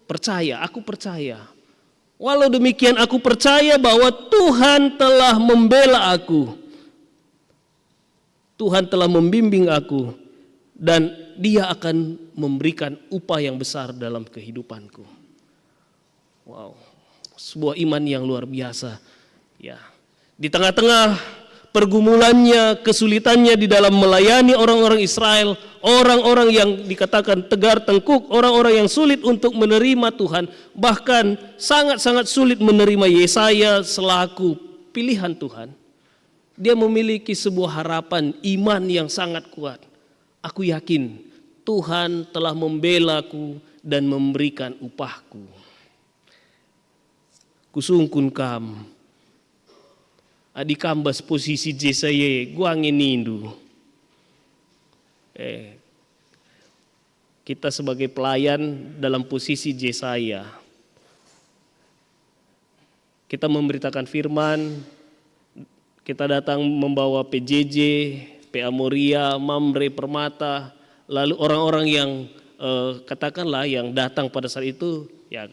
percaya, aku percaya. Walau demikian aku percaya bahwa Tuhan telah membela aku. Tuhan telah membimbing aku. Dan Dia akan memberikan upah yang besar dalam kehidupanku. Wow, sebuah iman yang luar biasa. Ya, di tengah-tengah pergumulannya, kesulitannya di dalam melayani orang-orang Israel, orang-orang yang dikatakan tegar tengkuk, orang-orang yang sulit untuk menerima Tuhan, bahkan sangat-sangat sulit menerima Yesaya selaku pilihan Tuhan. Dia memiliki sebuah harapan iman yang sangat kuat. Aku yakin Tuhan telah membelaku dan memberikan upahku. Kusungkun kam adikambas posisi Yesaya gua nginindu. Kita sebagai pelayan dalam posisi Yesaya. Kita memberitakan firman, kita datang membawa PJJ, PA Moria, Mamre Permata, lalu orang-orang yang katakanlah yang datang pada saat itu, ya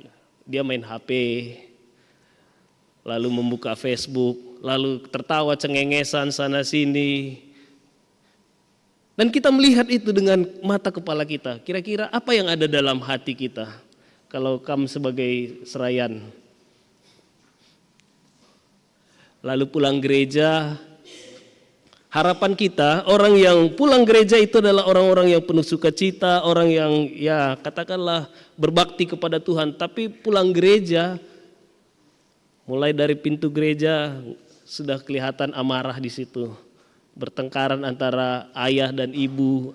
dia main HP, lalu membuka Facebook, lalu tertawa cengengesan sana sini. Dan kita melihat itu dengan mata kepala kita. Kira-kira apa yang ada dalam hati kita kalau kamu sebagai serayan? Lalu pulang gereja, harapan kita orang yang pulang gereja itu adalah orang-orang yang penuh sukacita, orang yang ya katakanlah berbakti kepada Tuhan. Tapi pulang gereja, mulai dari pintu gereja sudah kelihatan amarah di situ. Bertengkaran antara ayah dan ibu,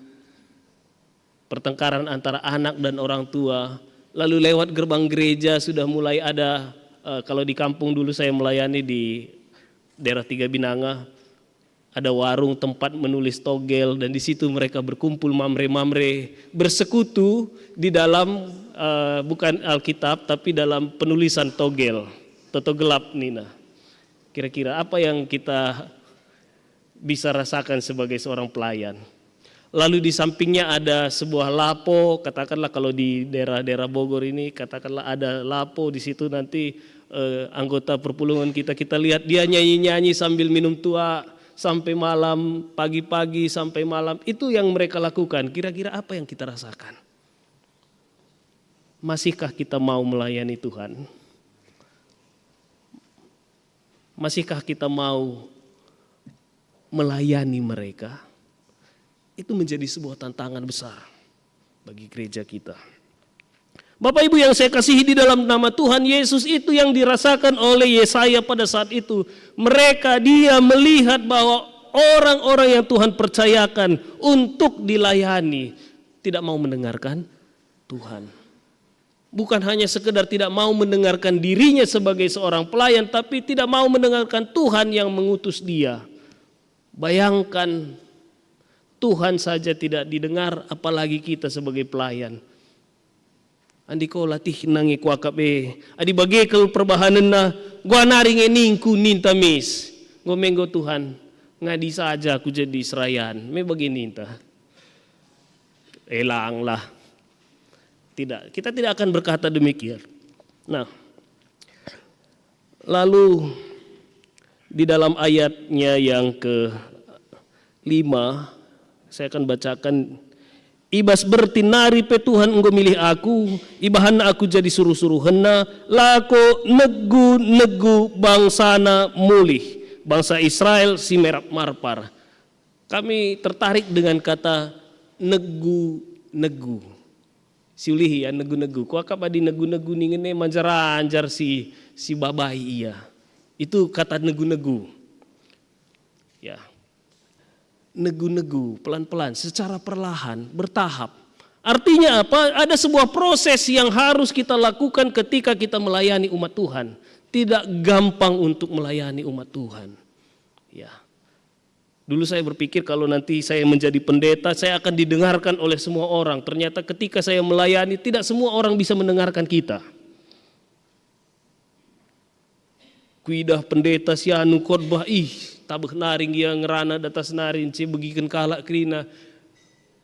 pertengkaran antara anak dan orang tua. Lalu lewat gerbang gereja sudah mulai ada, kalau di kampung dulu saya melayani di daerah Tiga Binanga, ada warung tempat menulis togel, dan di situ mereka berkumpul mamre-mamre, bersekutu di dalam bukan Alkitab tapi dalam penulisan togel, toto gelap Nina. Kira-kira apa yang kita bisa rasakan sebagai seorang pelayan? Lalu di sampingnya ada sebuah lapo, katakanlah kalau di daerah-daerah Bogor ini, katakanlah ada lapo di situ, nanti anggota perpulungan kita lihat dia nyanyi-nyanyi sambil minum tua sampai malam, pagi-pagi sampai malam. Itu yang mereka lakukan. Kira-kira apa yang kita rasakan? Masihkah kita mau melayani Tuhan? Masihkah kita mau melayani mereka? Itu menjadi sebuah tantangan besar bagi gereja kita. Bapak Ibu yang saya kasihi di dalam nama Tuhan Yesus, itu yang dirasakan oleh Yesaya pada saat itu. Dia melihat bahwa orang-orang yang Tuhan percayakan untuk dilayani tidak mau mendengarkan Tuhan. Bukan hanya sekedar tidak mau mendengarkan dirinya sebagai seorang pelayan, tapi tidak mau mendengarkan Tuhan yang mengutus dia. Bayangkan, Tuhan saja tidak didengar, apalagi kita sebagai pelayan. Andi ko latih nangi ko akabe adi bagekal perbahanan na gua naring eningku nintamis ngomenggo Tuhan ngadi saja aku jadi serayan me begini ninta elanglah. Tidak, kita tidak akan berkata demikian. Nah, lalu di dalam ayatnya yang ke-5 saya akan bacakan. Ibas bertinari pe Tuhan engkau milih aku, ibahana aku jadi suruh-suruhena, lako negu bangsana mulih, bangsa Israel si merap marpar. Kami tertarik dengan kata negu. Siulihi ya negu. Ku akap adi negu ningene manjar-anjar si babai iya. Itu kata negu. Ya. Negu, pelan-pelan, secara perlahan, bertahap. Artinya apa? Ada sebuah proses yang harus kita lakukan ketika kita melayani umat Tuhan. Tidak gampang untuk melayani umat Tuhan. Ya. Dulu saya berpikir kalau nanti saya menjadi pendeta, saya akan didengarkan oleh semua orang. Ternyata ketika saya melayani, tidak semua orang bisa mendengarkan kita. Kuidah pendeta sianu khotbah tabah naring yang ngerana datas narin ci begikan kalak krina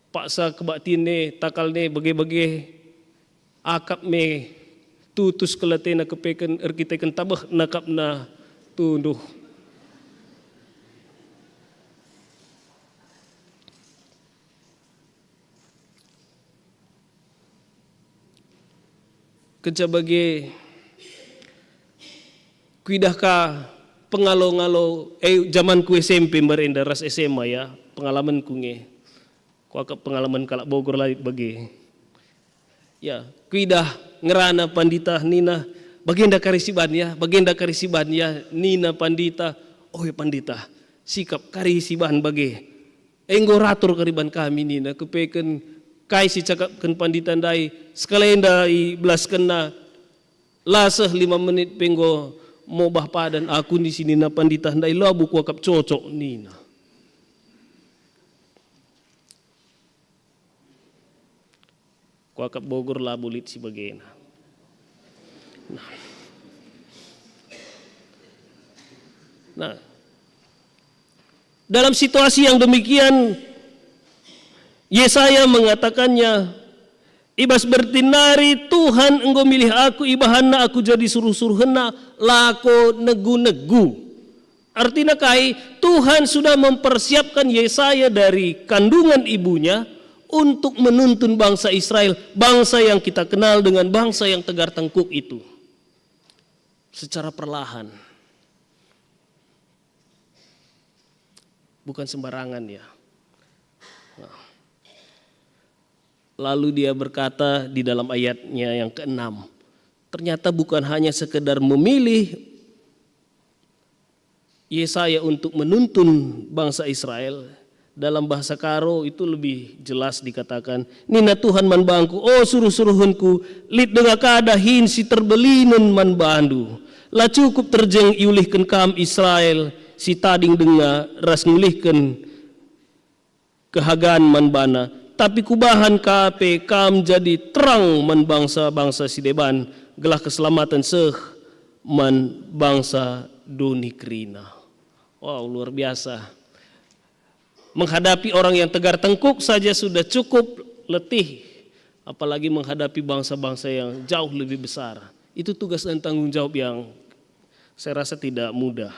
paksa kebaktine takalne bage-bage akap me tutus kelatena kepeken arkiteken tabah nakapna tunduh. Kecabage kuidah ka pengalo-ngalo zaman ku SMP merenda ras SMA ya, pengalaman ku nge. Ku akap pengalaman kalak Bogor lagi bagi. Ya, kuidah ngerana pandita nina bagenda karisiban ya nina pandita. Oh ya pandita, sikap karisiban bagi. Enggo ratur kariban kami nina kepeken kai si cakapkan pandita dai skalenda i belas kena laseh 5 menit penggo mobah padan aku di sini na pandita ndai labu ku akap cocok nina. Ku akap Bogor labu lit si bagena. Nah, dalam situasi yang demikian Yesaya mengatakannya, ibas bertinari Tuhan engkau milih aku, ibahana aku jadi suruh-suruhena, lako negu. Artinya Tuhan sudah mempersiapkan Yesaya dari kandungan ibunya untuk menuntun bangsa Israel, bangsa yang kita kenal dengan bangsa yang tegar tengkuk itu. Secara perlahan. Bukan sembarangan ya. Lalu dia berkata di dalam ayatnya yang ke-6, ternyata bukan hanya sekedar memilih Yesaya untuk menuntun bangsa Israel. Dalam bahasa Karo itu lebih jelas dikatakan, nina Tuhan man bangku, oh suruh-suruhunku, lit denga kadahin si terbelinen man bandu. Lah cukup terjeng iulihkan kam Israel, si tading dengar ras ngulihkan kehagaan man bana, tapi kubahan kape kam jadi terang man bangsa-bangsa si deban, gelah keselamatan seh man bangsa doni kerina. Wow, luar biasa. Menghadapi orang yang tegar tengkuk saja sudah cukup letih, apalagi menghadapi bangsa-bangsa yang jauh lebih besar. Itu tugas dan tanggung jawab yang saya rasa tidak mudah.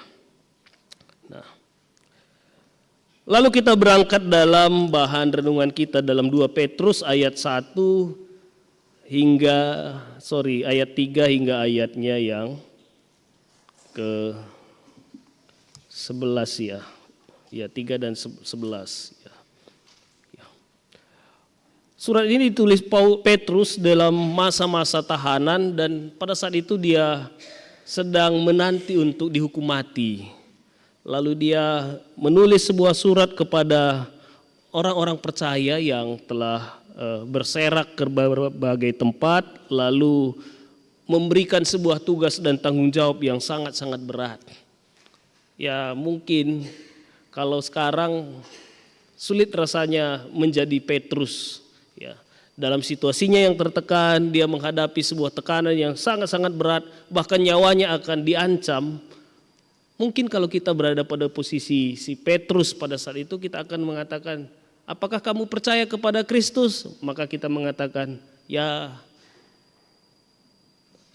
Nah, lalu kita berangkat dalam bahan renungan kita dalam 2 Petrus ayat 1 hingga ayat 3 hingga ayatnya yang ke 11 ya. Ya, 3 dan 11 ya. Surat ini ditulis Petrus dalam masa-masa tahanan, dan pada saat itu dia sedang menanti untuk dihukum mati. Lalu dia menulis sebuah surat kepada orang-orang percaya yang telah berserak ke berbagai tempat, lalu memberikan sebuah tugas dan tanggung jawab yang sangat-sangat berat. Ya, mungkin kalau sekarang sulit rasanya menjadi Petrus, ya. Dalam situasinya yang tertekan, dia menghadapi sebuah tekanan yang sangat-sangat berat, bahkan nyawanya akan diancam. Mungkin kalau kita berada pada posisi si Petrus pada saat itu, kita akan mengatakan, apakah kamu percaya kepada Kristus? Maka kita mengatakan, ya,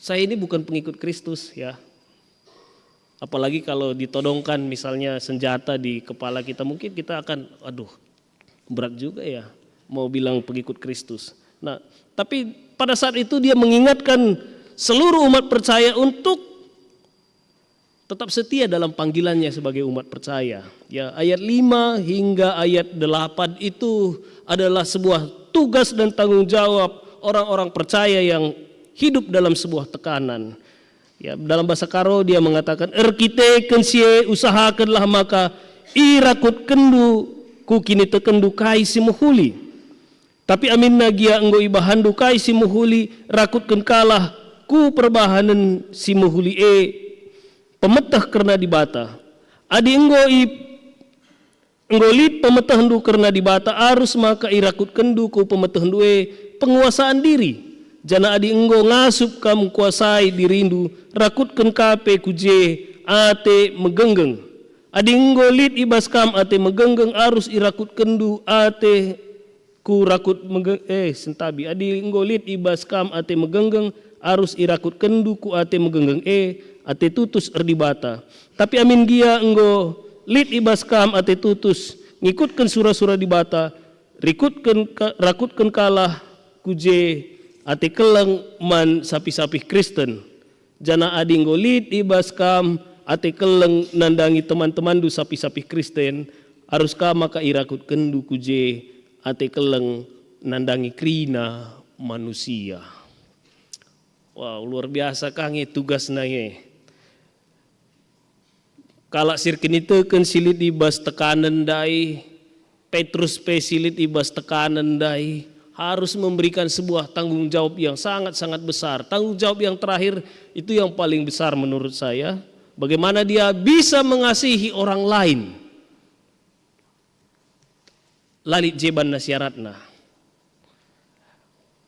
saya ini bukan pengikut Kristus, ya. Apalagi kalau ditodongkan misalnya senjata di kepala kita, mungkin kita akan, aduh, berat juga ya mau bilang pengikut Kristus. Nah, tapi pada saat itu dia mengingatkan seluruh umat percaya untuk tetap setia dalam panggilannya sebagai umat percaya. Ya, ayat 5 hingga ayat 8 itu adalah sebuah tugas dan tanggung jawab orang-orang percaya yang hidup dalam sebuah tekanan. Ya, dalam bahasa Karo dia mengatakan, erkite kensie usahakanlah maka irakut kendu ku kini tekendu kai simuhuli. Tapi amin nagia enggo ibahandu kai simuhuli rakut kalah ku perbahanan simuhuli pemetah karena dibata. Adi enggo lit pemetah hendu karena dibata arus maka irakut kendu ku pemetah hendu penguasaan diri. Jana adi enggo ngasup kamu kuasai dirindu rakutkan kape kuje ate megenggeng. Adi enggo lit ibas kam ate megenggeng arus irakut kendu ate ku rakut sentabi. Adi enggo lit ibas kam ate megenggeng arus irakut kendu ku ate megenggeng ate tutus erdibata. Tapi amin gia enggo lit ibas kam ate tutus ngikutkan surah-surah dibata rakutkan kalah kuje ate keleng man sapi-sapi Kristen. Jana adi ngolit ibas kam ate keleng nandangi teman-teman du sapi-sapi Kristen. Arus ka maka irakut kendu kuje ate keleng nandangi krina manusia. Wow, luar biasa kange tugas nange. Kalak sirkin itu kan silit ibas tekanan dai. Petrus silit ibas tekanan dai. Harus memberikan sebuah tanggung jawab yang sangat-sangat besar. Tanggung jawab yang terakhir itu yang paling besar menurut saya. Bagaimana dia bisa mengasihi orang lain. Lalit jeban nasyaratna.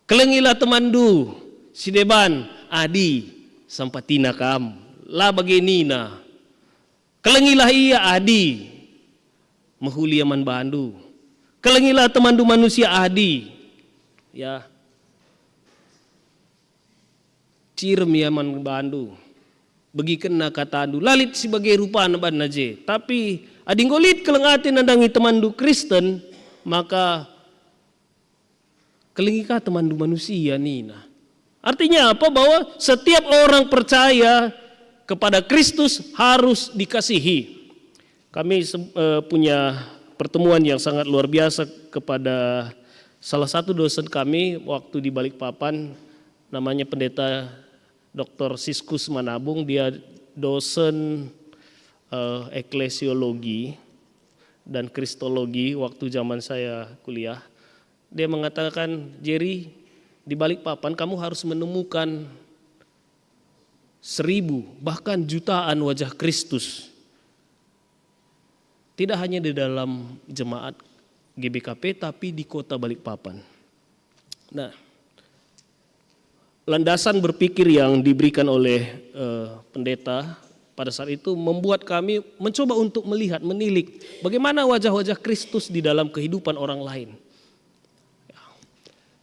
Kelengilah temandu, si deban, adi, sampatina kam, la bagenina. Kelengilah ia adi, mahuliaman bandu. Kelengilah temandu manusia adi. Ya, cirem ya man bandu, begiken na katandu, lalit sebagai rupa naban naje. Tapi adinggolit kelengati nandangi temandu Kristen, maka kelengika temandu manusia nina. Artinya apa? Bahwa setiap orang percaya kepada Kristus harus dikasihi. Kami punya pertemuan yang sangat luar biasa kepada salah satu dosen kami waktu di Balikpapan, namanya Pendeta Dr. Siskus Manabung. Dia dosen eklesiologi dan kristologi waktu zaman saya kuliah. Dia mengatakan, Jerry, di Balikpapan kamu harus menemukan 1000 bahkan jutaan wajah Kristus Tidak hanya di dalam jemaat GBKP tapi di kota Balikpapan. Nah, landasan berpikir yang diberikan oleh pendeta pada saat itu membuat kami mencoba untuk melihat, menilik bagaimana wajah-wajah Kristus di dalam kehidupan orang lain.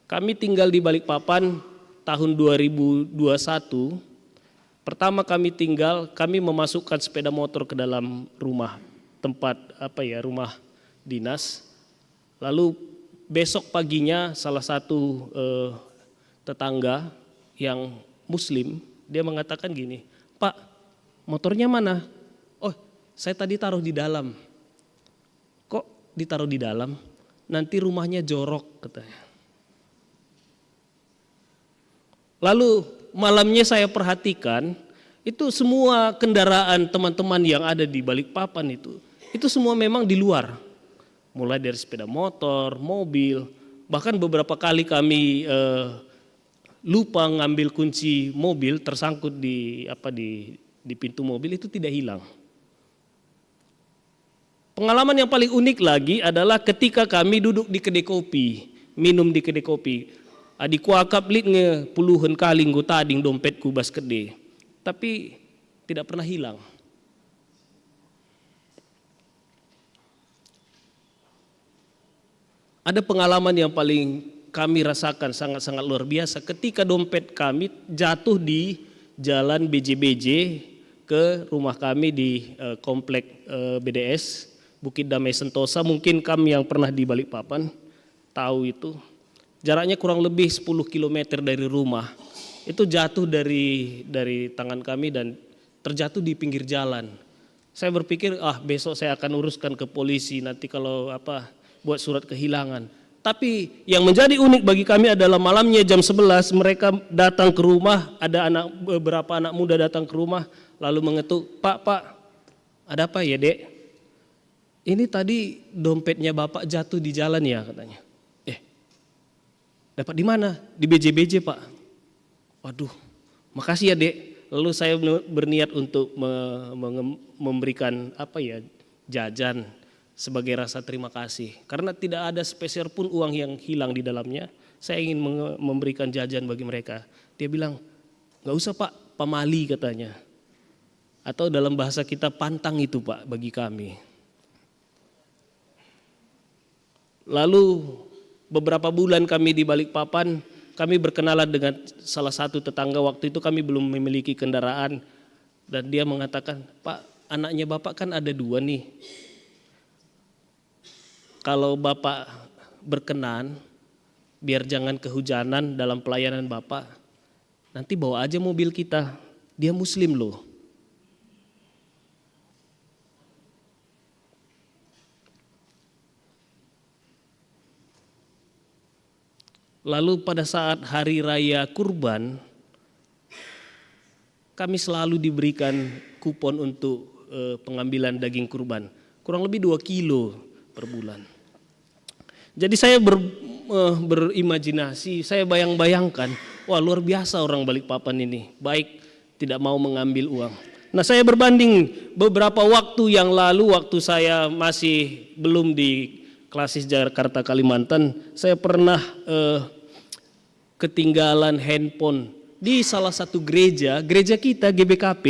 Kami tinggal di Balikpapan tahun 2021. Pertama kami tinggal, kami memasukkan sepeda motor ke dalam rumah tempat rumah dinas. Lalu besok paginya salah satu tetangga yang Muslim, dia mengatakan gini, "Pak, motornya mana?" "Oh, saya tadi taruh di dalam." "Kok ditaruh di dalam? Nanti rumahnya jorok," katanya. Lalu malamnya saya perhatikan, itu semua kendaraan teman-teman yang ada di Balikpapan itu semua memang di luar. Mulai dari sepeda motor, mobil, bahkan beberapa kali kami lupa ngambil kunci mobil tersangkut di pintu mobil itu tidak hilang. Pengalaman yang paling unik lagi adalah ketika kami duduk di kedai kopi, minum di kedai kopi. Adikku akap lit nge puluhan kali nggo tading dompetku bas kedai, tapi tidak pernah hilang. Ada pengalaman yang paling kami rasakan sangat-sangat luar biasa ketika dompet kami jatuh di jalan BJBJ ke rumah kami di komplek BDS Bukit Damai Sentosa. Mungkin kami yang pernah di Balikpapan tahu itu. Jaraknya kurang lebih 10 km dari rumah. Itu jatuh dari tangan kami dan terjatuh di pinggir jalan. Saya berpikir, besok saya akan uruskan ke polisi nanti kalau buat surat kehilangan. Tapi yang menjadi unik bagi kami adalah malamnya jam 11 mereka datang ke rumah, ada beberapa anak muda datang ke rumah lalu mengetuk, Pak, ada apa ya, Dek? Ini tadi dompetnya Bapak jatuh di jalan ya, katanya. Dapat di mana? Di BJBJ, Pak. Waduh, makasih ya, Dek. Lalu saya berniat untuk memberikan jajan sebagai rasa terima kasih. Karena tidak ada sepeser pun uang yang hilang di dalamnya. Saya ingin memberikan jajan bagi mereka. Dia bilang, "Nggak usah, Pak, pamali," katanya. Atau dalam bahasa kita pantang itu, Pak, bagi kami. Lalu beberapa bulan kami di Balikpapan, kami berkenalan dengan salah satu tetangga. Waktu itu kami belum memiliki kendaraan. Dan dia mengatakan, "Pak, anaknya Bapak kan ada 2 nih. Kalau Bapak berkenan, biar jangan kehujanan dalam pelayanan Bapak, nanti bawa aja mobil kita. Dia Muslim loh." Lalu pada saat hari raya kurban, kami selalu diberikan kupon untuk pengambilan daging kurban. Kurang lebih 2 kilo per bulan. Jadi saya berimajinasi, saya bayang-bayangkan, wah luar biasa orang Balikpapan ini, baik tidak mau mengambil uang. Nah, saya berbanding beberapa waktu yang lalu, waktu saya masih belum di Klasis Jakarta Kalimantan, saya pernah ketinggalan handphone di salah satu gereja kita GBKP.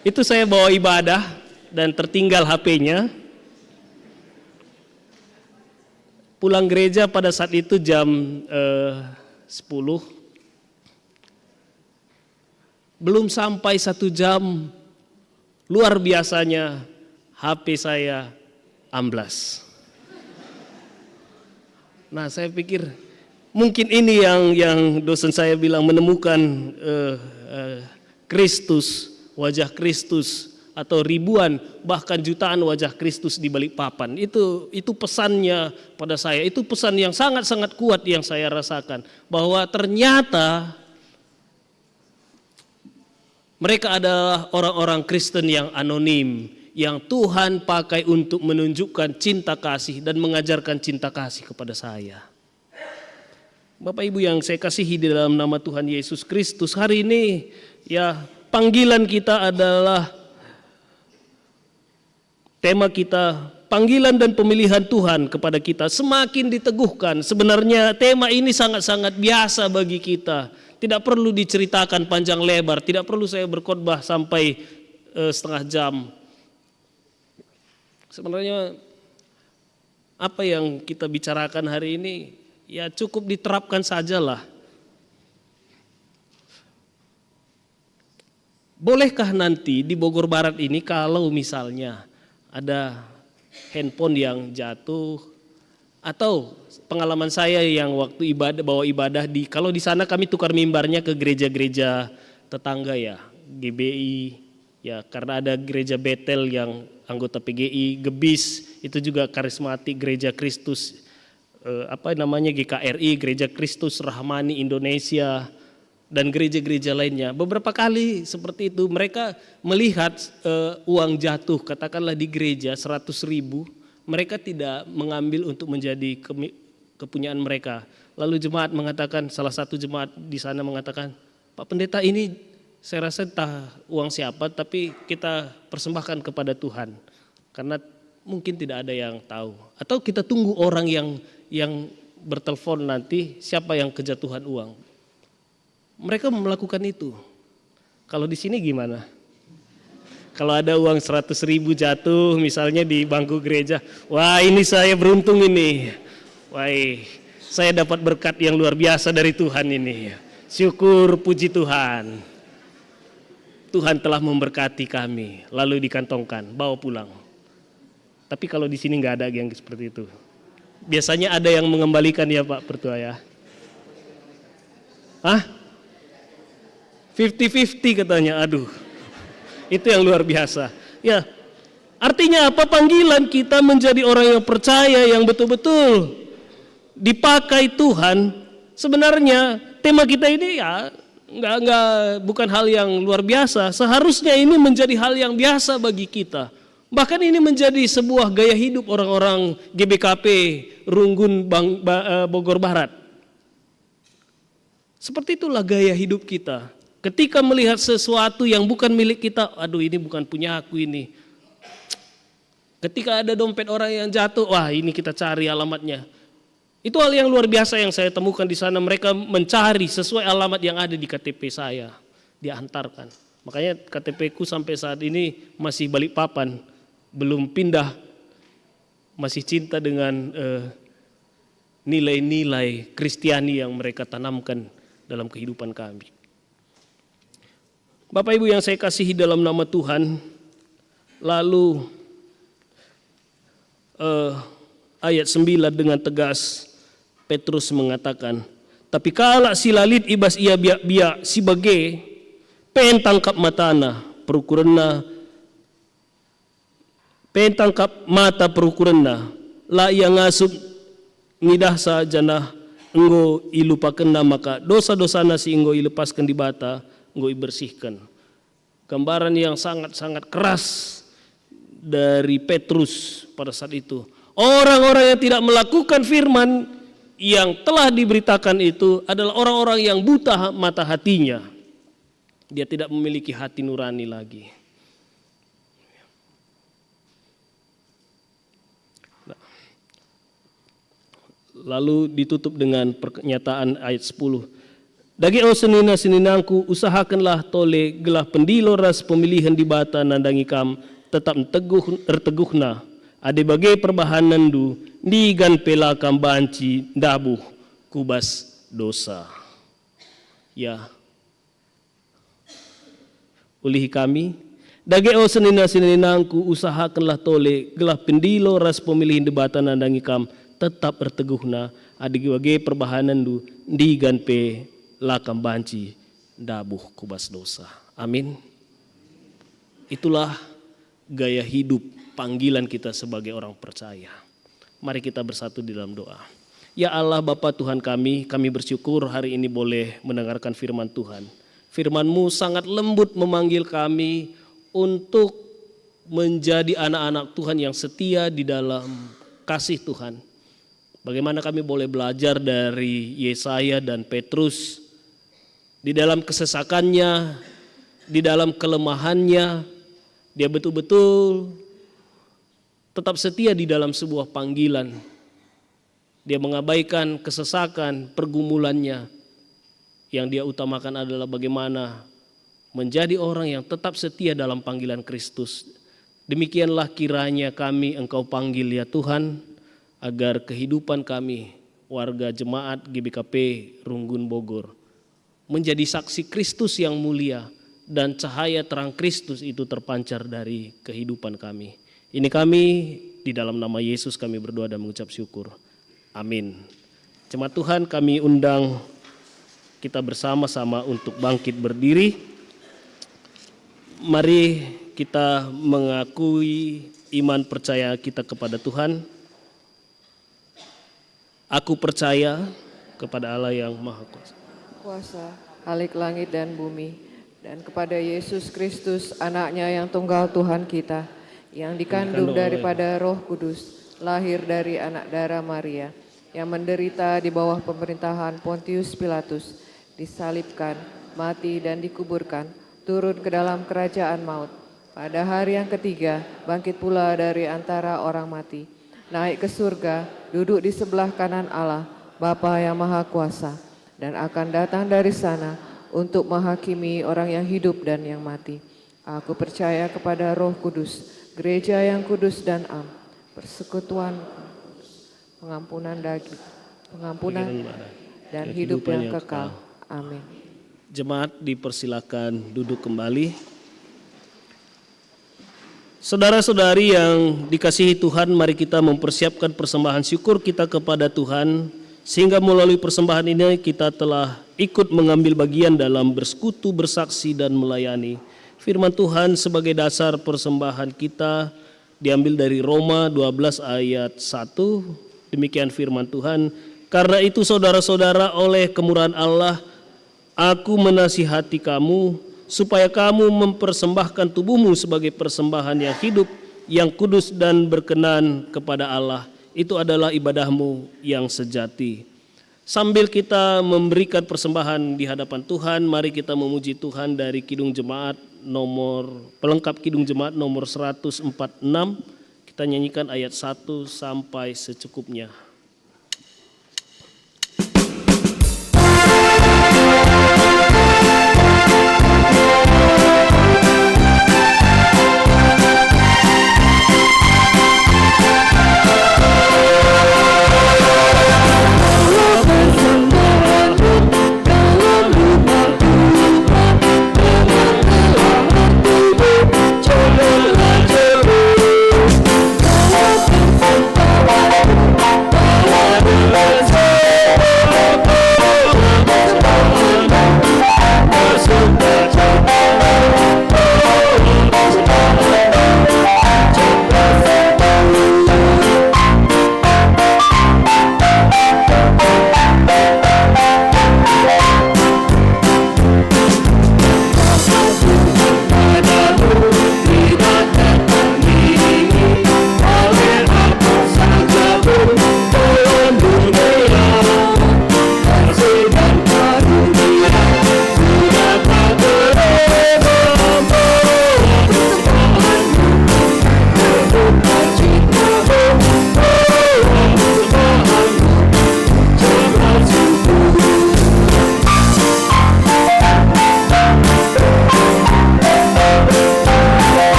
Itu saya bawa ibadah dan tertinggal HP-nya. Pulang gereja pada saat itu jam 10. Belum sampai 1 jam, luar biasanya HP saya amblas. Nah, saya pikir mungkin ini yang dosen saya bilang menemukan Kristus, wajah Kristus, atau ribuan bahkan jutaan wajah Kristus di Balikpapan. Itu pesannya pada saya. Itu pesan yang sangat-sangat kuat yang saya rasakan, bahwa ternyata mereka adalah orang-orang Kristen yang anonim, yang Tuhan pakai untuk menunjukkan cinta kasih dan mengajarkan cinta kasih kepada saya. Bapak Ibu yang saya kasihi di dalam nama Tuhan Yesus Kristus, hari ini ya panggilan kita adalah tema kita, panggilan dan pemilihan Tuhan kepada kita semakin diteguhkan. Sebenarnya tema ini sangat-sangat biasa bagi kita. Tidak perlu diceritakan panjang lebar, tidak perlu saya berkhotbah sampai setengah jam. Sebenarnya apa yang kita bicarakan hari ini ya cukup diterapkan sajalah. Bolehkah nanti di Bogor Barat ini kalau misalnya ada handphone yang jatuh, atau pengalaman saya yang waktu bawa ibadah kalau di sana kami tukar mimbarnya ke gereja-gereja tetangga ya, GBI ya, karena ada gereja Betel yang anggota PGI, Gebis itu juga karismatik, gereja Kristus GKRI, Gereja Kristus Rahmani Indonesia, dan gereja-gereja lainnya. Beberapa kali seperti itu mereka melihat uang jatuh katakanlah di gereja 100.000, mereka tidak mengambil untuk menjadi kepunyaan mereka. Lalu jemaat mengatakan, salah satu jemaat di sana mengatakan, Pak Pendeta, ini saya rasa entah uang siapa tapi kita persembahkan kepada Tuhan karena mungkin tidak ada yang tahu. Atau kita tunggu orang yang bertelepon nanti siapa yang kejatuhan uang. Mereka melakukan itu. Kalau di sini gimana? Kalau ada uang 100.000 jatuh misalnya di bangku gereja, wah ini saya beruntung ini. Wah, saya dapat berkat yang luar biasa dari Tuhan ini. Syukur, puji Tuhan. Tuhan telah memberkati kami, lalu dikantongkan, bawa pulang. Tapi kalau di sini nggak ada yang seperti itu. Biasanya ada yang mengembalikan ya Pak Pertua ya. Hah? 50-50 katanya, aduh. Itu yang luar biasa. Ya, artinya apa? Panggilan kita menjadi orang yang percaya, yang betul-betul dipakai Tuhan. Sebenarnya tema kita ini ya bukan hal yang luar biasa. Seharusnya ini menjadi hal yang biasa bagi kita. Bahkan ini menjadi sebuah gaya hidup orang-orang GBKP Runggun Bogor Barat. Seperti itulah gaya hidup kita. Ketika melihat sesuatu yang bukan milik kita, aduh ini bukan punya aku ini. Ketika ada dompet orang yang jatuh, wah ini kita cari alamatnya. Itu hal yang luar biasa yang saya temukan di sana. Mereka mencari sesuai alamat yang ada di KTP saya, diantarkan. Makanya KTP ku sampai saat ini masih Balikpapan, belum pindah, masih cinta dengan nilai-nilai Kristiani yang mereka tanamkan dalam kehidupan kami. Bapak Ibu yang saya kasihi dalam nama Tuhan, lalu ayat 9 dengan tegas Petrus mengatakan, tapi kala si lalit ibas ia biak-biak si bage pen tangkap matana perukurenna pen tangkap mata perukurenna la ia ngasup ngidah sa janah enggo ilupakenna maka dosa-dosana si enggo ilepaskan di bata enggo ibersihkan. Gambaran yang sangat-sangat keras dari Petrus pada saat itu. Orang-orang yang tidak melakukan firman yang telah diberitakan itu adalah orang-orang yang buta mata hatinya. Dia tidak memiliki hati nurani lagi. Lalu ditutup dengan pernyataan ayat 10. Dagi o senina-seninangku usahakanlah tole gelah pendilo ras pemilihan di bata nandangi kam tetap teguhna ade bagai perbahanan du digan pela kam banci dabuh kubas dosa. Ya. Ulihi kami dagi o senina-seninangku usahakanlah tole gelah pendilo ras pemilihan di bata nandangi kam tetap berteguhna ade bagai perbahanan du digan pe lakam banci dabuh kubas dosa. Amin. Itulah gaya hidup panggilan kita sebagai orang percaya. Mari kita bersatu di dalam doa. Ya Allah Bapa Tuhan kami bersyukur hari ini boleh mendengarkan firman Tuhan. Firman-Mu sangat lembut memanggil kami untuk menjadi anak-anak Tuhan yang setia di dalam kasih Tuhan. Bagaimana kami boleh belajar dari Yesaya dan Petrus di dalam kesesakannya, di dalam kelemahannya, dia betul-betul tetap setia di dalam sebuah panggilan. Dia mengabaikan kesesakan, pergumulannya. Yang dia utamakan adalah bagaimana menjadi orang yang tetap setia dalam panggilan Kristus. Demikianlah kiranya kami Engkau panggil ya Tuhan, agar kehidupan kami warga jemaat GBKP Runggun Bogor menjadi saksi Kristus yang mulia dan cahaya terang Kristus itu terpancar dari kehidupan kami. Ini kami di dalam nama Yesus kami berdoa dan mengucap syukur. Amin. Jemaat Tuhan, kami undang kita bersama-sama untuk bangkit berdiri. Mari kita mengakui iman percaya kita kepada Tuhan. Aku percaya kepada Allah yang Maha Kuasa, Kuasa, Khalik langit dan bumi, dan kepada Yesus Kristus, anaknya yang tunggal Tuhan kita, yang dikandung daripada Roh Kudus, lahir dari anak darah Maria, yang menderita di bawah pemerintahan Pontius Pilatus, disalibkan, mati dan dikuburkan, turun ke dalam kerajaan maut. Pada hari yang ketiga, bangkit pula dari antara orang mati, naik ke surga, duduk di sebelah kanan Allah, Bapa yang Maha Kuasa, dan akan datang dari sana untuk menghakimi orang yang hidup dan yang mati. Aku percaya kepada Roh Kudus, gereja yang kudus dan am, persekutuan, pengampunan dan hidup yang kekal. Amin. Jemaat dipersilakan duduk kembali. Saudara-saudari yang dikasihi Tuhan, mari kita mempersiapkan persembahan syukur kita kepada Tuhan, sehingga melalui persembahan ini kita telah ikut mengambil bagian dalam bersekutu, bersaksi dan melayani. Firman Tuhan sebagai dasar persembahan kita diambil dari Roma 12 ayat 1. Demikian firman Tuhan. Karena itu saudara-saudara, oleh kemurahan Allah, aku menasihati kamu supaya kamu mempersembahkan tubuhmu sebagai persembahan yang hidup, yang kudus dan berkenan kepada Allah. Itu adalah ibadahmu yang sejati. Sambil kita memberikan persembahan di hadapan Tuhan, mari kita memuji Tuhan dari Kidung Jemaat pelengkap Kidung Jemaat nomor 146. Kita nyanyikan ayat 1 sampai secukupnya. Janganlah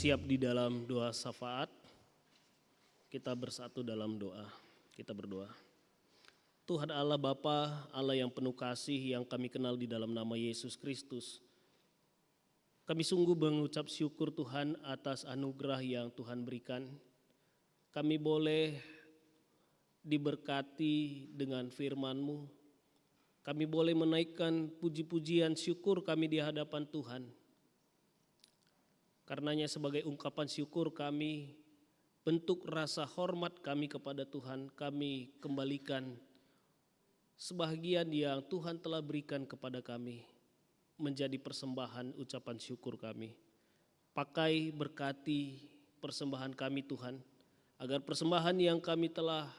bersiap di dalam doa syafaat. Kita bersatu dalam doa. Kita berdoa. Tuhan Allah Bapa, Allah yang penuh kasih yang kami kenal di dalam nama Yesus Kristus. Kami sungguh mengucap syukur Tuhan atas anugerah yang Tuhan berikan. Kami boleh diberkati dengan firman-Mu. Kami boleh menaikkan puji-pujian syukur kami di hadapan Tuhan. Karenanya sebagai ungkapan syukur kami, bentuk rasa hormat kami kepada Tuhan, kami kembalikan sebahagian yang Tuhan telah berikan kepada kami menjadi persembahan ucapan syukur kami. Pakai berkati persembahan kami Tuhan, agar persembahan yang kami telah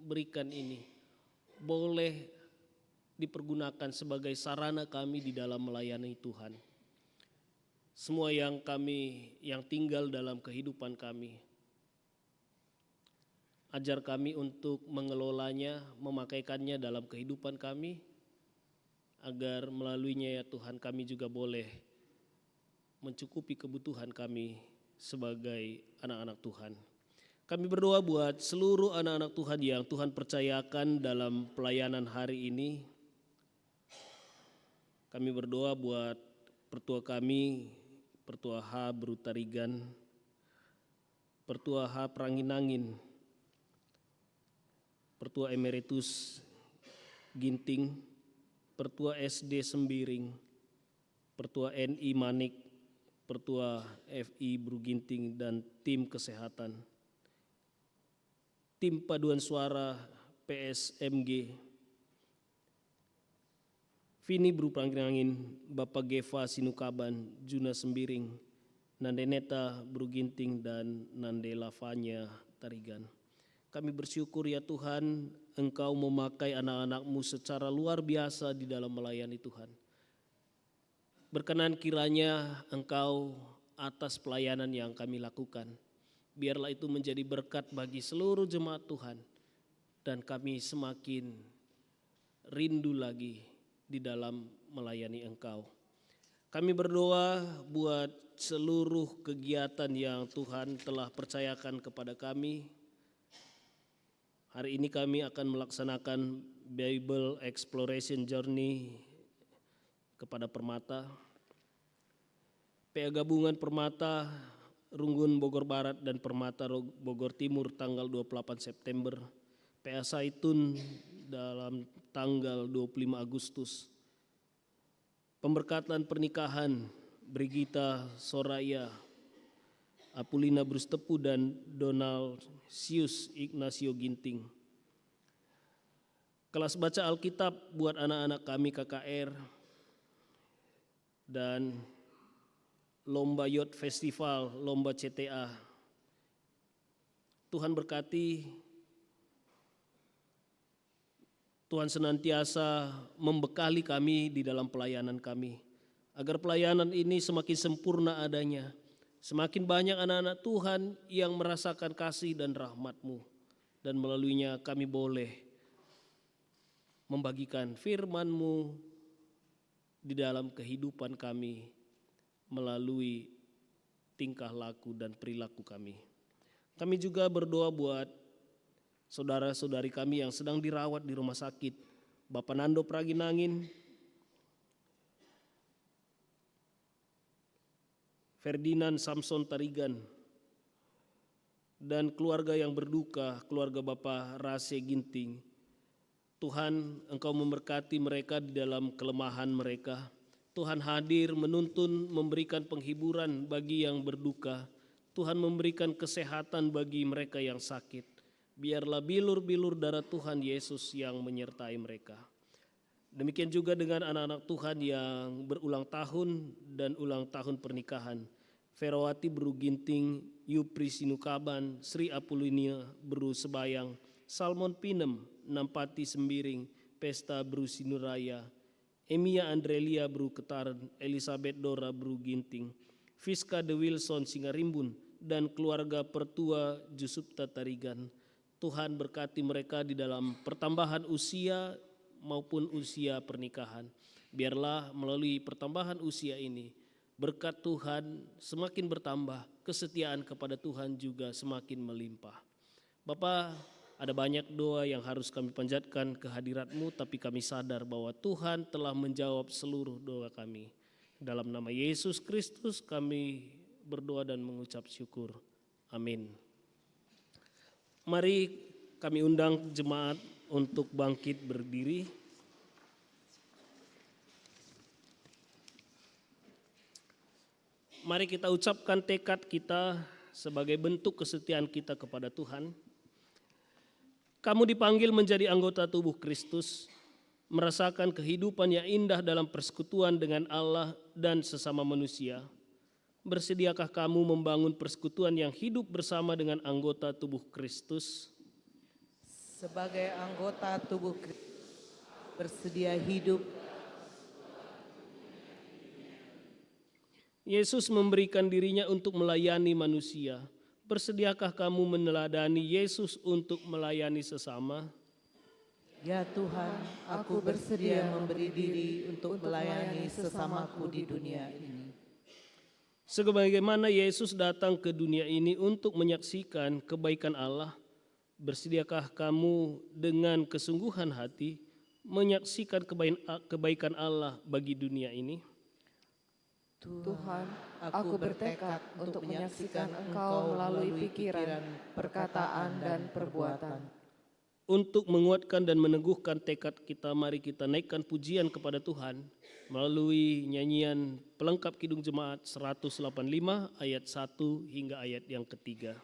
berikan ini boleh dipergunakan sebagai sarana kami di dalam melayani Tuhan. Semua yang tinggal dalam kehidupan kami, ajar kami untuk mengelolanya, memakaikannya dalam kehidupan kami, agar melaluinya ya Tuhan kami juga boleh mencukupi kebutuhan kami sebagai anak-anak Tuhan. Kami berdoa buat seluruh anak-anak Tuhan yang Tuhan percayakan dalam pelayanan hari ini. Kami berdoa buat pertua kami, Pertua H. Bru Tarigan, Pertua H. Pranginangin, Pertua Emeritus Ginting, Pertua SD Sembiring, Pertua NI Manik, Pertua FI Bru Ginting dan tim kesehatan, tim paduan suara PSMG, Vini Bru Pranginangin, Bapak Geva Sinukaban, Juna Sembiring, Nandeneta Bru Ginting dan Nande Lavanya Tarigan. Kami bersyukur ya Tuhan, Engkau memakai anak-anak-Mu secara luar biasa di dalam melayani Tuhan. Berkenan kiranya Engkau atas pelayanan yang kami lakukan. Biarlah itu menjadi berkat bagi seluruh jemaat Tuhan. Dan kami semakin rindu lagi di dalam melayani Engkau. Kami berdoa buat seluruh kegiatan yang Tuhan telah percayakan kepada kami. Hari ini kami akan melaksanakan Bible Exploration Journey kepada Permata. PA Gabungan Permata, Runggun Bogor Barat dan Permata Bogor Timur tanggal 28 September. PA Saitun dalam tanggal 25 Agustus. Pemberkatan pernikahan Brigita Soraya, Apulina Brustepu dan Donald Sius Ignacio Ginting. Kelas baca Alkitab buat anak-anak kami KKR dan Lomba Youth Festival, Lomba CTA. Tuhan berkati, Tuhan senantiasa membekali kami di dalam pelayanan kami, agar pelayanan ini semakin sempurna adanya, semakin banyak anak-anak Tuhan yang merasakan kasih dan rahmat-Mu, dan melaluinya kami boleh membagikan firman-Mu di dalam kehidupan kami, melalui tingkah laku dan perilaku kami. Kami juga berdoa buat saudara-saudari kami yang sedang dirawat di rumah sakit, Bapak Nando Praginangin, Ferdinand Samson Tarigan, dan keluarga yang berduka, keluarga Bapak Rase Ginting. Tuhan, Engkau memberkati mereka di dalam kelemahan mereka. Tuhan hadir menuntun, memberikan penghiburan bagi yang berduka. Tuhan memberikan kesehatan bagi mereka yang sakit. Biarlah bilur-bilur darah Tuhan Yesus yang menyertai mereka. Demikian juga dengan anak-anak Tuhan yang berulang tahun dan ulang tahun pernikahan. Ferawati Bru Ginting, Yupri Sinukaban, Sri Apulinia Bru Sebayang, Salmon Pinem, Nampati Sembiring, Pesta Bru Sinuraya, Emia Andrelia Bru Ketaran, Elizabeth Dora Bru Ginting, Fiska de Wilson Singarimbun, dan keluarga Pertua Jusupta Tarigan. Tuhan berkati mereka di dalam pertambahan usia maupun usia pernikahan. Biarlah melalui pertambahan usia ini berkat Tuhan semakin bertambah, kesetiaan kepada Tuhan juga semakin melimpah. Bapa, ada banyak doa yang harus kami panjatkan ke hadirat-Mu, tapi kami sadar bahwa Tuhan telah menjawab seluruh doa kami. Dalam nama Yesus Kristus kami berdoa dan mengucap syukur. Amin. Mari kami undang jemaat untuk bangkit berdiri. Mari kita ucapkan tekad kita sebagai bentuk kesetiaan kita kepada Tuhan. Kamu dipanggil menjadi anggota tubuh Kristus, merasakan kehidupan yang indah dalam persekutuan dengan Allah dan sesama manusia. Bersediakah kamu membangun persekutuan yang hidup bersama dengan anggota tubuh Kristus? Sebagai anggota tubuh Kristus, bersedia hidup. Yesus memberikan dirinya untuk melayani manusia. Bersediakah kamu meneladani Yesus untuk melayani sesama? Ya Tuhan, aku bersedia memberi diri untuk melayani sesamaku di dunia ini. Sebagaimana Yesus datang ke dunia ini untuk menyaksikan kebaikan Allah, bersediakah kamu dengan kesungguhan hati menyaksikan kebaikan Allah bagi dunia ini? Tuhan, aku bertekad untuk menyaksikan Engkau melalui pikiran, perkataan, dan perbuatan. Untuk menguatkan dan meneguhkan tekad kita, mari kita naikkan pujian kepada Tuhan melalui nyanyian pelengkap Kidung Jemaat 185 ayat 1 hingga ayat yang ketiga.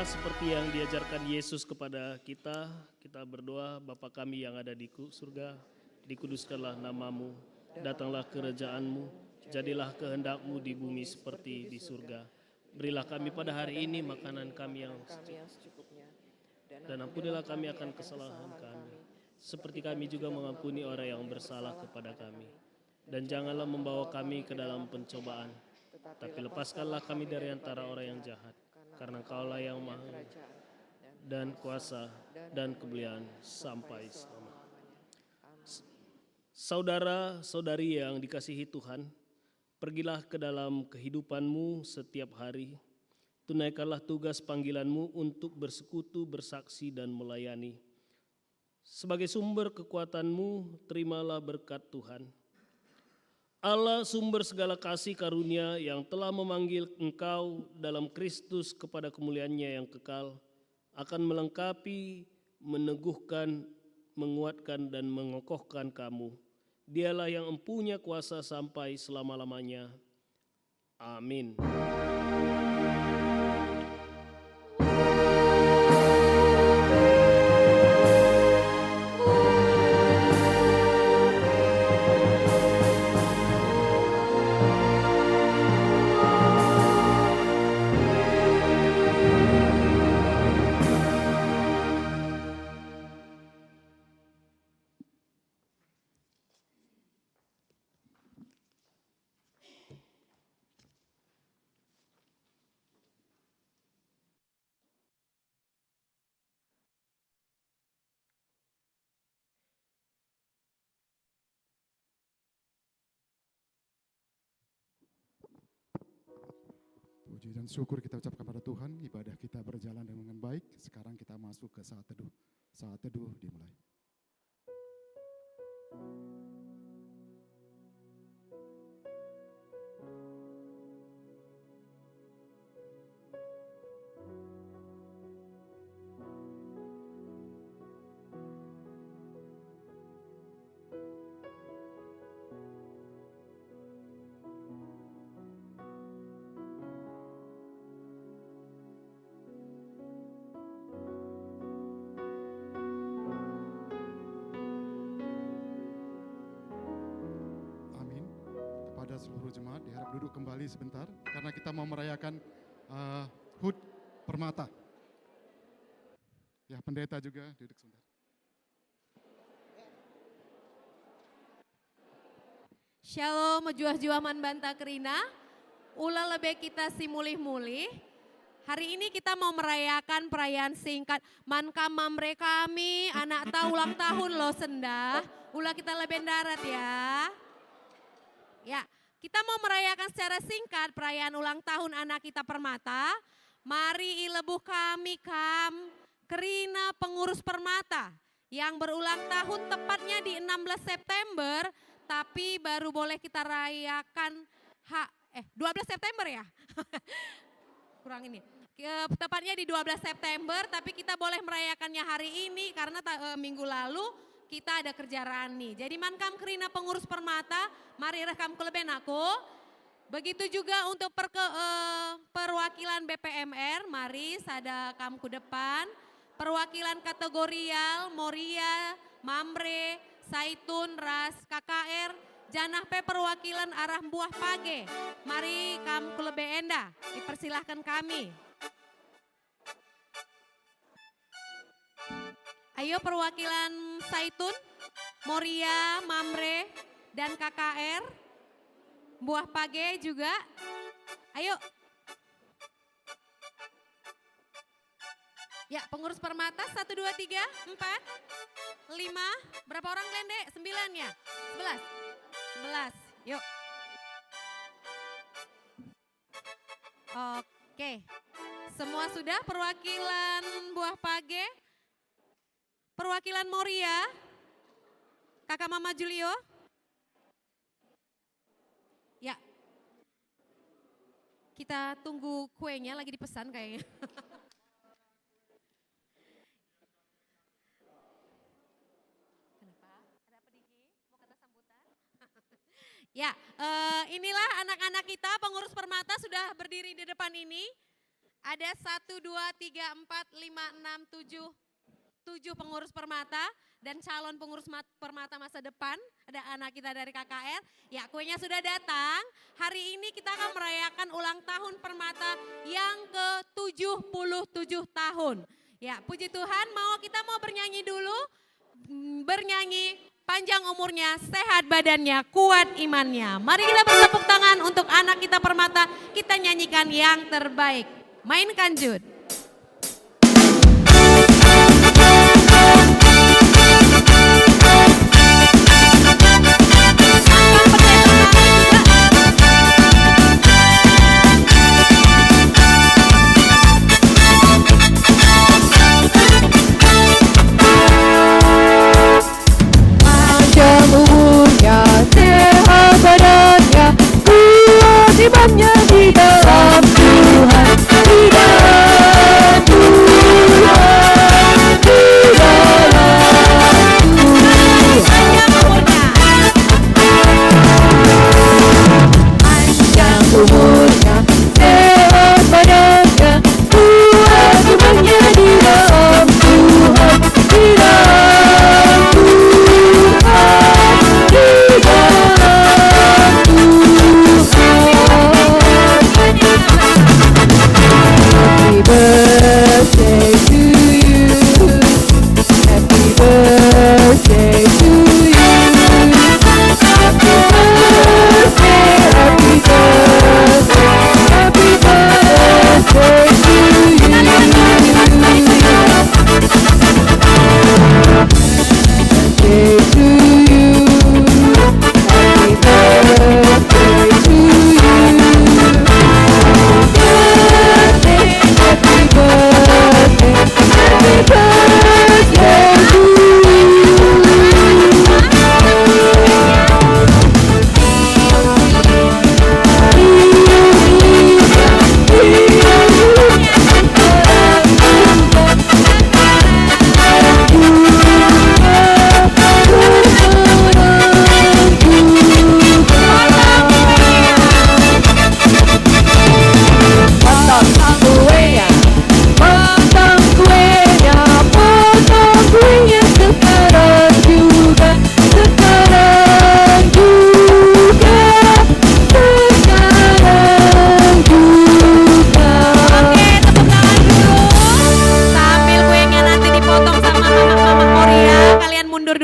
Seperti yang diajarkan Yesus kepada kita, kita berdoa, Bapa kami yang ada di surga, dikuduskanlah namamu, datanglah kerajaan-Mu, jadilah kehendak-Mu di bumi seperti di surga. Berilah kami pada hari ini makanan kami yang secukupnya, dan ampunilah kami akan kesalahan kami, seperti kami juga mengampuni orang yang bersalah kepada kami. Dan janganlah membawa kami ke dalam pencobaan, tapi lepaskanlah kami dari antara orang yang jahat. Karena Kaulah yang maha dan kuasa dan kemuliaan sampai selama. Saudara-saudari yang dikasihi Tuhan, Pergilah ke dalam kehidupanmu setiap hari, tunaikanlah tugas panggilanmu untuk bersekutu, bersaksi, dan melayani. Sebagai sumber kekuatanmu, terimalah berkat Tuhan. Allah sumber segala kasih karunia yang telah memanggil engkau dalam Kristus kepada kemuliaannya yang kekal, akan melengkapi, meneguhkan, menguatkan, dan mengokohkan kamu. Dialah yang empunya kuasa sampai selama-lamanya. Amin. Puji dan syukur kita ucapkan kepada Tuhan, ibadah kita berjalan dengan baik. Sekarang kita masuk ke saat teduh. Saat teduh dimulai. Seluruh jemaat diharap duduk kembali sebentar karena kita mau merayakan HUT Permata. Ya, pendeta juga duduk sebentar. Shalom, juah-juah man banta kerina. Ulah lebih kita si mulih-mulih. Hari ini kita mau merayakan perayaan singkat Mankam Mamre kami, anak tahu ulang tahun lo sendah. Ulah kita lebih darat ya. Ya. Kita mau merayakan secara singkat perayaan ulang tahun anak kita Permata. Mari ilebuh kami Kerina pengurus Permata yang berulang tahun tepatnya di 16 September. Tapi baru boleh kita rayakan 12 September ya. Kurang ini. Tepatnya di 12 September tapi kita boleh merayakannya hari ini karena minggu lalu kita ada kerja rani. Jadi mankam Kerina pengurus Permata, mari rekam keleben aku. Begitu juga untuk perwakilan BPMR, mari sada kamku depan. Perwakilan kategorial, Moria, Mamre, Saitun, Ras, KKR, Janah P perwakilan arah Buah Page. Mari kamku lebih enda, dipersilahkan kami. Ayo perwakilan Saitun, Moria, Mamre, dan KKR, Buah Page juga. Ayo. Ya, pengurus Permata 1, 2, 3, 4, 5. Berapa orang Lende? 9 ya? 11. 11. Yuk. Oke. Semua sudah perwakilan Buah Page? Perwakilan Moria, Kakak Mama Julio. Ya, kita tunggu kuenya lagi dipesan kayaknya. Kenapa? Ada apa Diki? Mau kata sambutan? Ya, inilah anak-anak kita pengurus Permata sudah berdiri di depan ini. Ada 1, 2, 3, 4, 5, 6, 7 pengurus Permata dan calon pengurus Permata masa depan. Ada anak kita dari KKR. Ya, kuenya sudah datang. Hari ini kita akan merayakan ulang tahun Permata yang ke-77 tahun. Ya, puji Tuhan, kita mau bernyanyi dulu. Bernyanyi panjang umurnya, sehat badannya, kuat imannya. Mari kita bertepuk tangan untuk anak kita Permata. Kita nyanyikan yang terbaik. Mainkan Jud.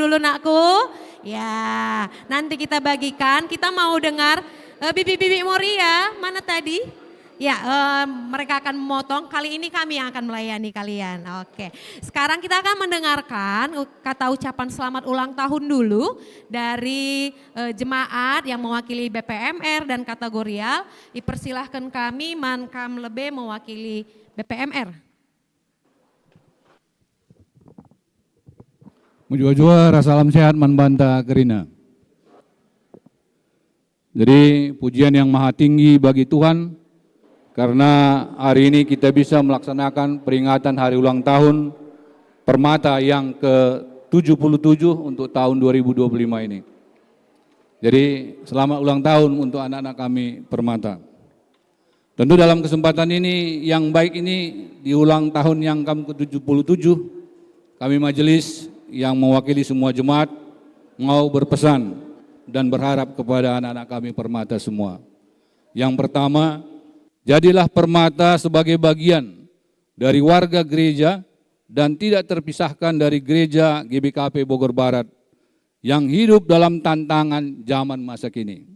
dulu nakku. Ya, nanti kita bagikan. Kita mau dengar Bibi Moria, mana tadi? Ya, mereka akan memotong. Kali ini kami yang akan melayani kalian. Oke, sekarang kita akan mendengarkan kata ucapan selamat ulang tahun dulu dari jemaat yang mewakili BPMR dan kategorial. Dipersilahkan kami Mankam Lebe mewakili BPMR. Mujua-jua salam sehat Man Banta Kerina. Jadi pujian yang maha tinggi bagi Tuhan, karena hari ini kita bisa melaksanakan peringatan hari ulang tahun Permata yang ke-77 untuk tahun 2025 ini. Jadi selamat ulang tahun untuk anak-anak kami Permata. Tentu dalam kesempatan ini yang baik ini di ulang tahun yang ke-77, kami majelis yang mewakili semua jemaat mau berpesan dan berharap kepada anak-anak kami Permata semua. Yang pertama, jadilah Permata sebagai bagian dari warga gereja dan tidak terpisahkan dari gereja GBKP Bogor Barat yang hidup dalam tantangan zaman masa kini.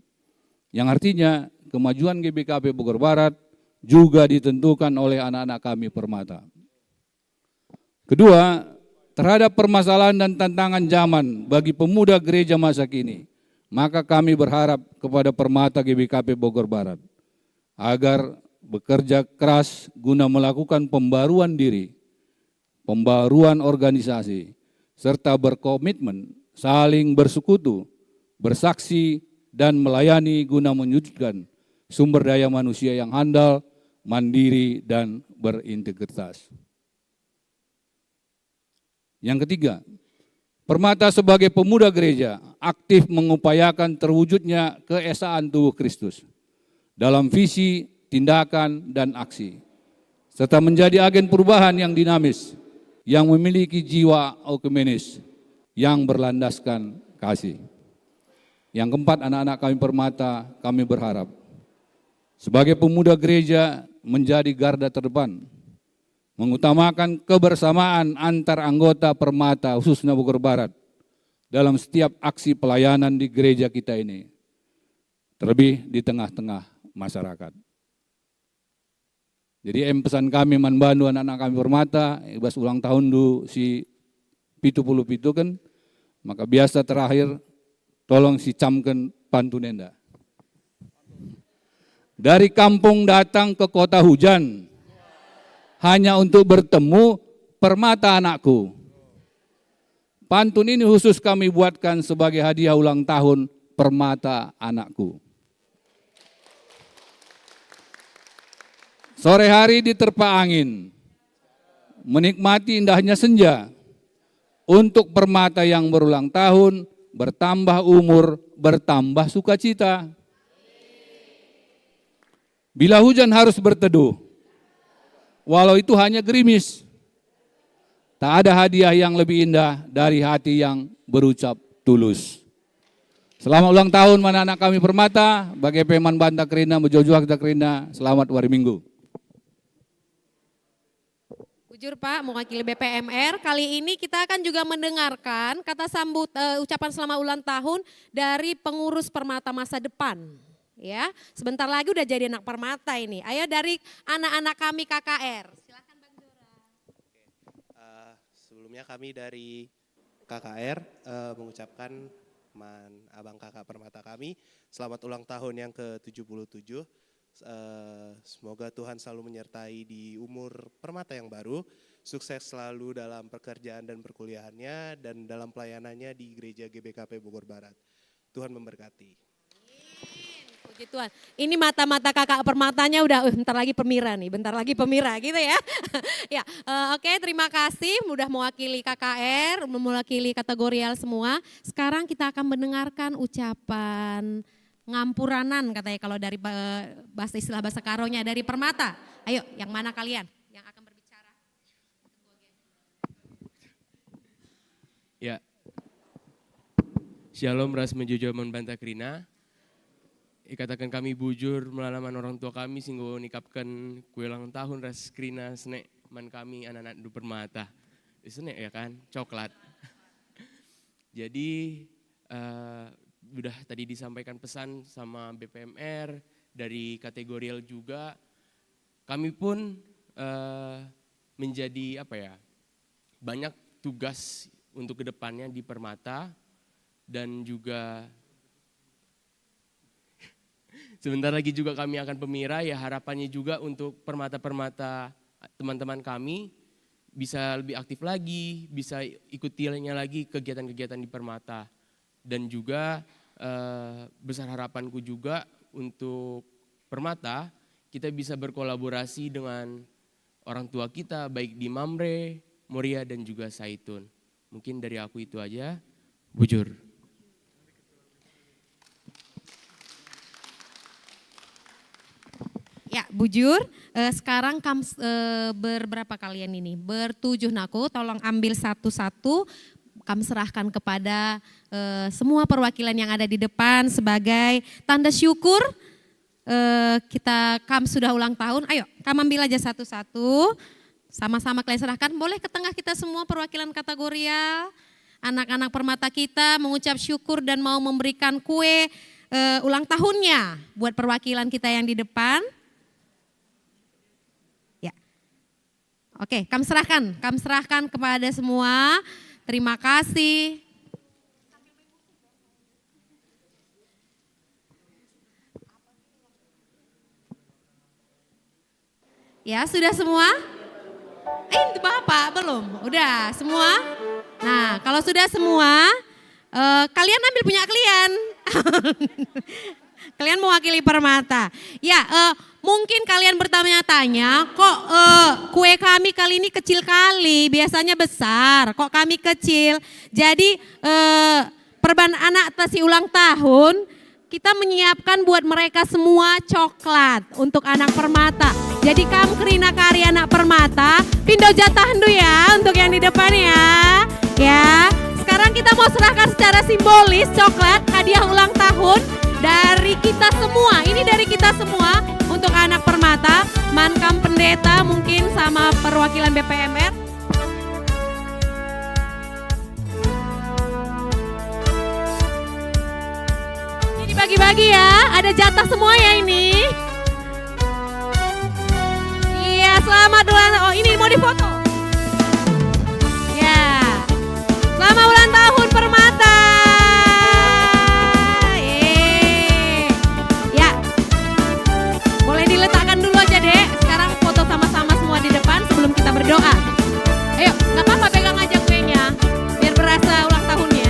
Yang artinya kemajuan GBKP Bogor Barat juga ditentukan oleh anak-anak kami Permata. Kedua, terhadap permasalahan dan tantangan zaman bagi pemuda gereja masa kini, maka kami berharap kepada Permata GBKP Bogor Barat agar bekerja keras guna melakukan pembaruan diri, pembaruan organisasi, serta berkomitmen saling bersekutu, bersaksi, dan melayani guna mewujudkan sumber daya manusia yang handal, mandiri, dan berintegritas. Yang ketiga, Permata sebagai pemuda gereja aktif mengupayakan terwujudnya keesaan tubuh Kristus dalam visi, tindakan, dan aksi, serta menjadi agen perubahan yang dinamis, yang memiliki jiwa ekumenis, yang berlandaskan kasih. Yang keempat, anak-anak kami Permata, kami berharap sebagai pemuda gereja menjadi garda terdepan, mengutamakan kebersamaan antar anggota Permata, khususnya Bogor Barat, dalam setiap aksi pelayanan di gereja kita ini, terlebih di tengah-tengah masyarakat. Jadi pesan kami manbandu anak-anak kami Permata, ibas ulang tahun du si pitu kan, maka biasa terakhir tolong si camken pantunenda. Dari kampung datang ke kota hujan, hanya untuk bertemu Permata anakku. Pantun ini khusus kami buatkan sebagai hadiah ulang tahun Permata anakku. Sore hari diterpa angin, menikmati indahnya senja, untuk Permata yang berulang tahun, bertambah umur, bertambah sukacita. Bila hujan harus berteduh, walau itu hanya gerimis, tak ada hadiah yang lebih indah dari hati yang berucap tulus. Selamat ulang tahun anak-anak kami Permata, bagi Peman Banta Kerina, Bejojoak Kerina, selamat hari Minggu. Jujur Pak, mewakili BPMR, kali ini kita akan juga mendengarkan kata sambut ucapan selamat ulang tahun dari pengurus Permata masa depan. Ya, sebentar lagi udah jadi anak Permata ini. Ayo dari anak-anak kami KKR. Silakan Bang Dora. Sebelumnya kami dari KKR mengucapkan abang kakak Permata kami selamat ulang tahun yang ke-77. Semoga Tuhan selalu menyertai di umur Permata yang baru, sukses selalu dalam pekerjaan dan perkuliahannya dan dalam pelayanannya di Gereja GBKP Bogor Barat. Tuhan memberkati. Puji Tuhan. Ini mata-mata kakak Permatanya udah bentar lagi Pemira nih, bentar lagi Pemira gitu ya. Ya, oke, terima kasih udah mewakili KKR, mewakili kategorial semua. Sekarang kita akan mendengarkan ucapan ngampuranan katanya kalau dari bahasa istilah bahasa Karonya dari Permata. Ayo, yang mana kalian yang akan berbicara? Ya, Shalom ras menjojo Banta Kerina. Ikatakan kami bujur melalaman orang tua kami sehingga nikapkan kue ulang tahun ras Kerina senek man kami anak-anak du Permata. Senek ya kan, coklat. Jadi udah tadi disampaikan pesan sama BPMR, dari kategorial juga, kami pun menjadi banyak tugas untuk kedepannya di Permata, dan juga sebentar lagi juga kami akan pemira, ya harapannya juga untuk permata-permata teman-teman kami bisa lebih aktif lagi, bisa ikutinya lagi kegiatan-kegiatan di Permata. Dan juga besar harapanku juga untuk Permata, kita bisa berkolaborasi dengan orang tua kita, baik di Mamre, Moria, dan juga Saitun. Mungkin dari aku itu aja, Bujur. Ya, Bujur, sekarang berberapa kalian ini? Bertujuh naku, tolong ambil satu-satu, kami serahkan kepada semua perwakilan yang ada di depan sebagai tanda syukur. Kami sudah ulang tahun, ayo kami ambil aja satu-satu, sama-sama kalian serahkan. Boleh ke tengah kita semua perwakilan kategorial, anak-anak Permata kita mengucap syukur dan mau memberikan kue ulang tahunnya buat perwakilan kita yang di depan. Oke, kami serahkan kepada semua. Terima kasih. Ya, sudah semua? Itu Bapak belum? Udah semua? Nah, kalau sudah semua, kalian ambil punya kalian. Kalian mewakili Permata. Ya, mungkin kalian bertanya-tanya, kok kue kami kali ini kecil kali, biasanya besar, kok kami kecil. Jadi perban anak tasi ulang tahun, kita menyiapkan buat mereka semua coklat untuk anak Permata. Jadi kamu Krina Kari anak Permata, pindo jatah dulu ya untuk yang di depan ya. Ya, sekarang kita mau serahkan secara simbolis coklat hadiah ulang tahun dari kita semua. Ini dari kita semua untuk anak Permata, Mankam Pendeta mungkin sama perwakilan BPMR. Ini dibagi-bagi ya, ada jatah semua ya ini. Iya, selamat ulang tahun. Oh, ini mau difoto. Ya. Selamat ulang tahun Permata. Boleh diletakkan dulu aja, Dek. Sekarang foto sama-sama semua di depan sebelum kita berdoa. Ayo, nggak apa-apa, pegang aja kuenya biar berasa ulang tahunnya.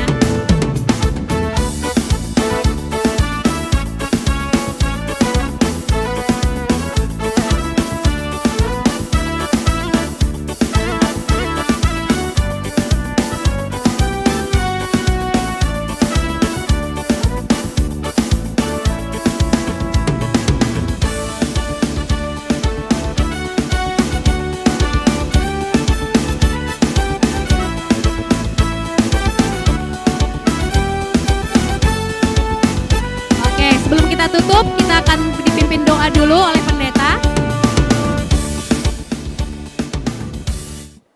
Tutup, kita akan dipimpin doa dulu oleh pendeta.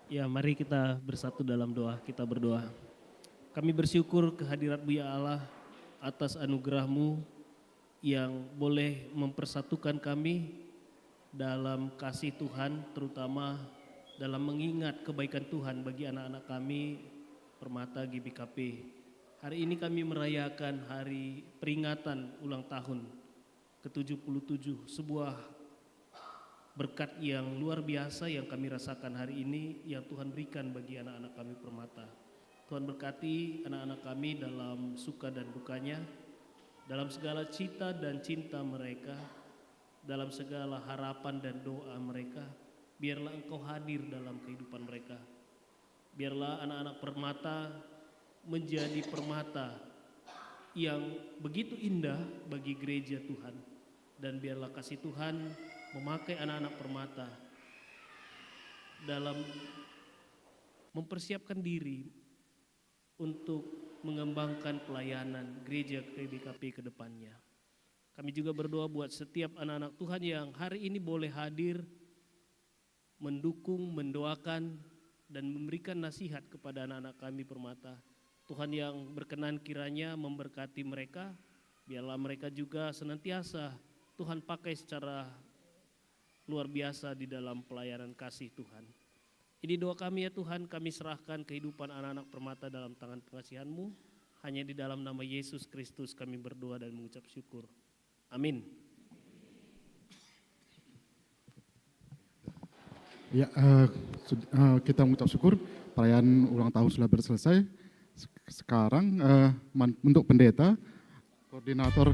Ya, mari kita bersatu dalam doa, kita berdoa. Kami bersyukur kehadirat-Mu ya Allah atas anugerah-Mu yang boleh mempersatukan kami dalam kasih Tuhan, terutama dalam mengingat kebaikan Tuhan bagi anak-anak kami Permata GBKP. Hari ini kami merayakan hari peringatan ulang tahun ke-77, sebuah berkat yang luar biasa yang kami rasakan hari ini yang Tuhan berikan bagi anak-anak kami Permata. Tuhan berkati anak-anak kami dalam suka dan dukanya, dalam segala cita dan cinta mereka, dalam segala harapan dan doa mereka. Biarlah Engkau hadir dalam kehidupan mereka. Biarlah anak-anak Permata menjadi permata yang begitu indah bagi gereja Tuhan, dan biarlah kasih Tuhan memakai anak-anak Permata dalam mempersiapkan diri untuk mengembangkan pelayanan gereja GBKP ke depannya. Kami juga berdoa buat setiap anak-anak Tuhan yang hari ini boleh hadir, mendukung, mendoakan, dan memberikan nasihat kepada anak-anak kami Permata. Tuhan yang berkenan kiranya memberkati mereka, biarlah mereka juga senantiasa Tuhan pakai secara luar biasa di dalam pelayanan kasih Tuhan. Ini doa kami ya Tuhan, kami serahkan kehidupan anak-anak Permata dalam tangan pengasihan-Mu. Hanya di dalam nama Yesus Kristus kami berdoa dan mengucap syukur. Amin. Ya, kita mengucap syukur, perayaan ulang tahun sudah selesai. Sekarang untuk pendeta, koordinator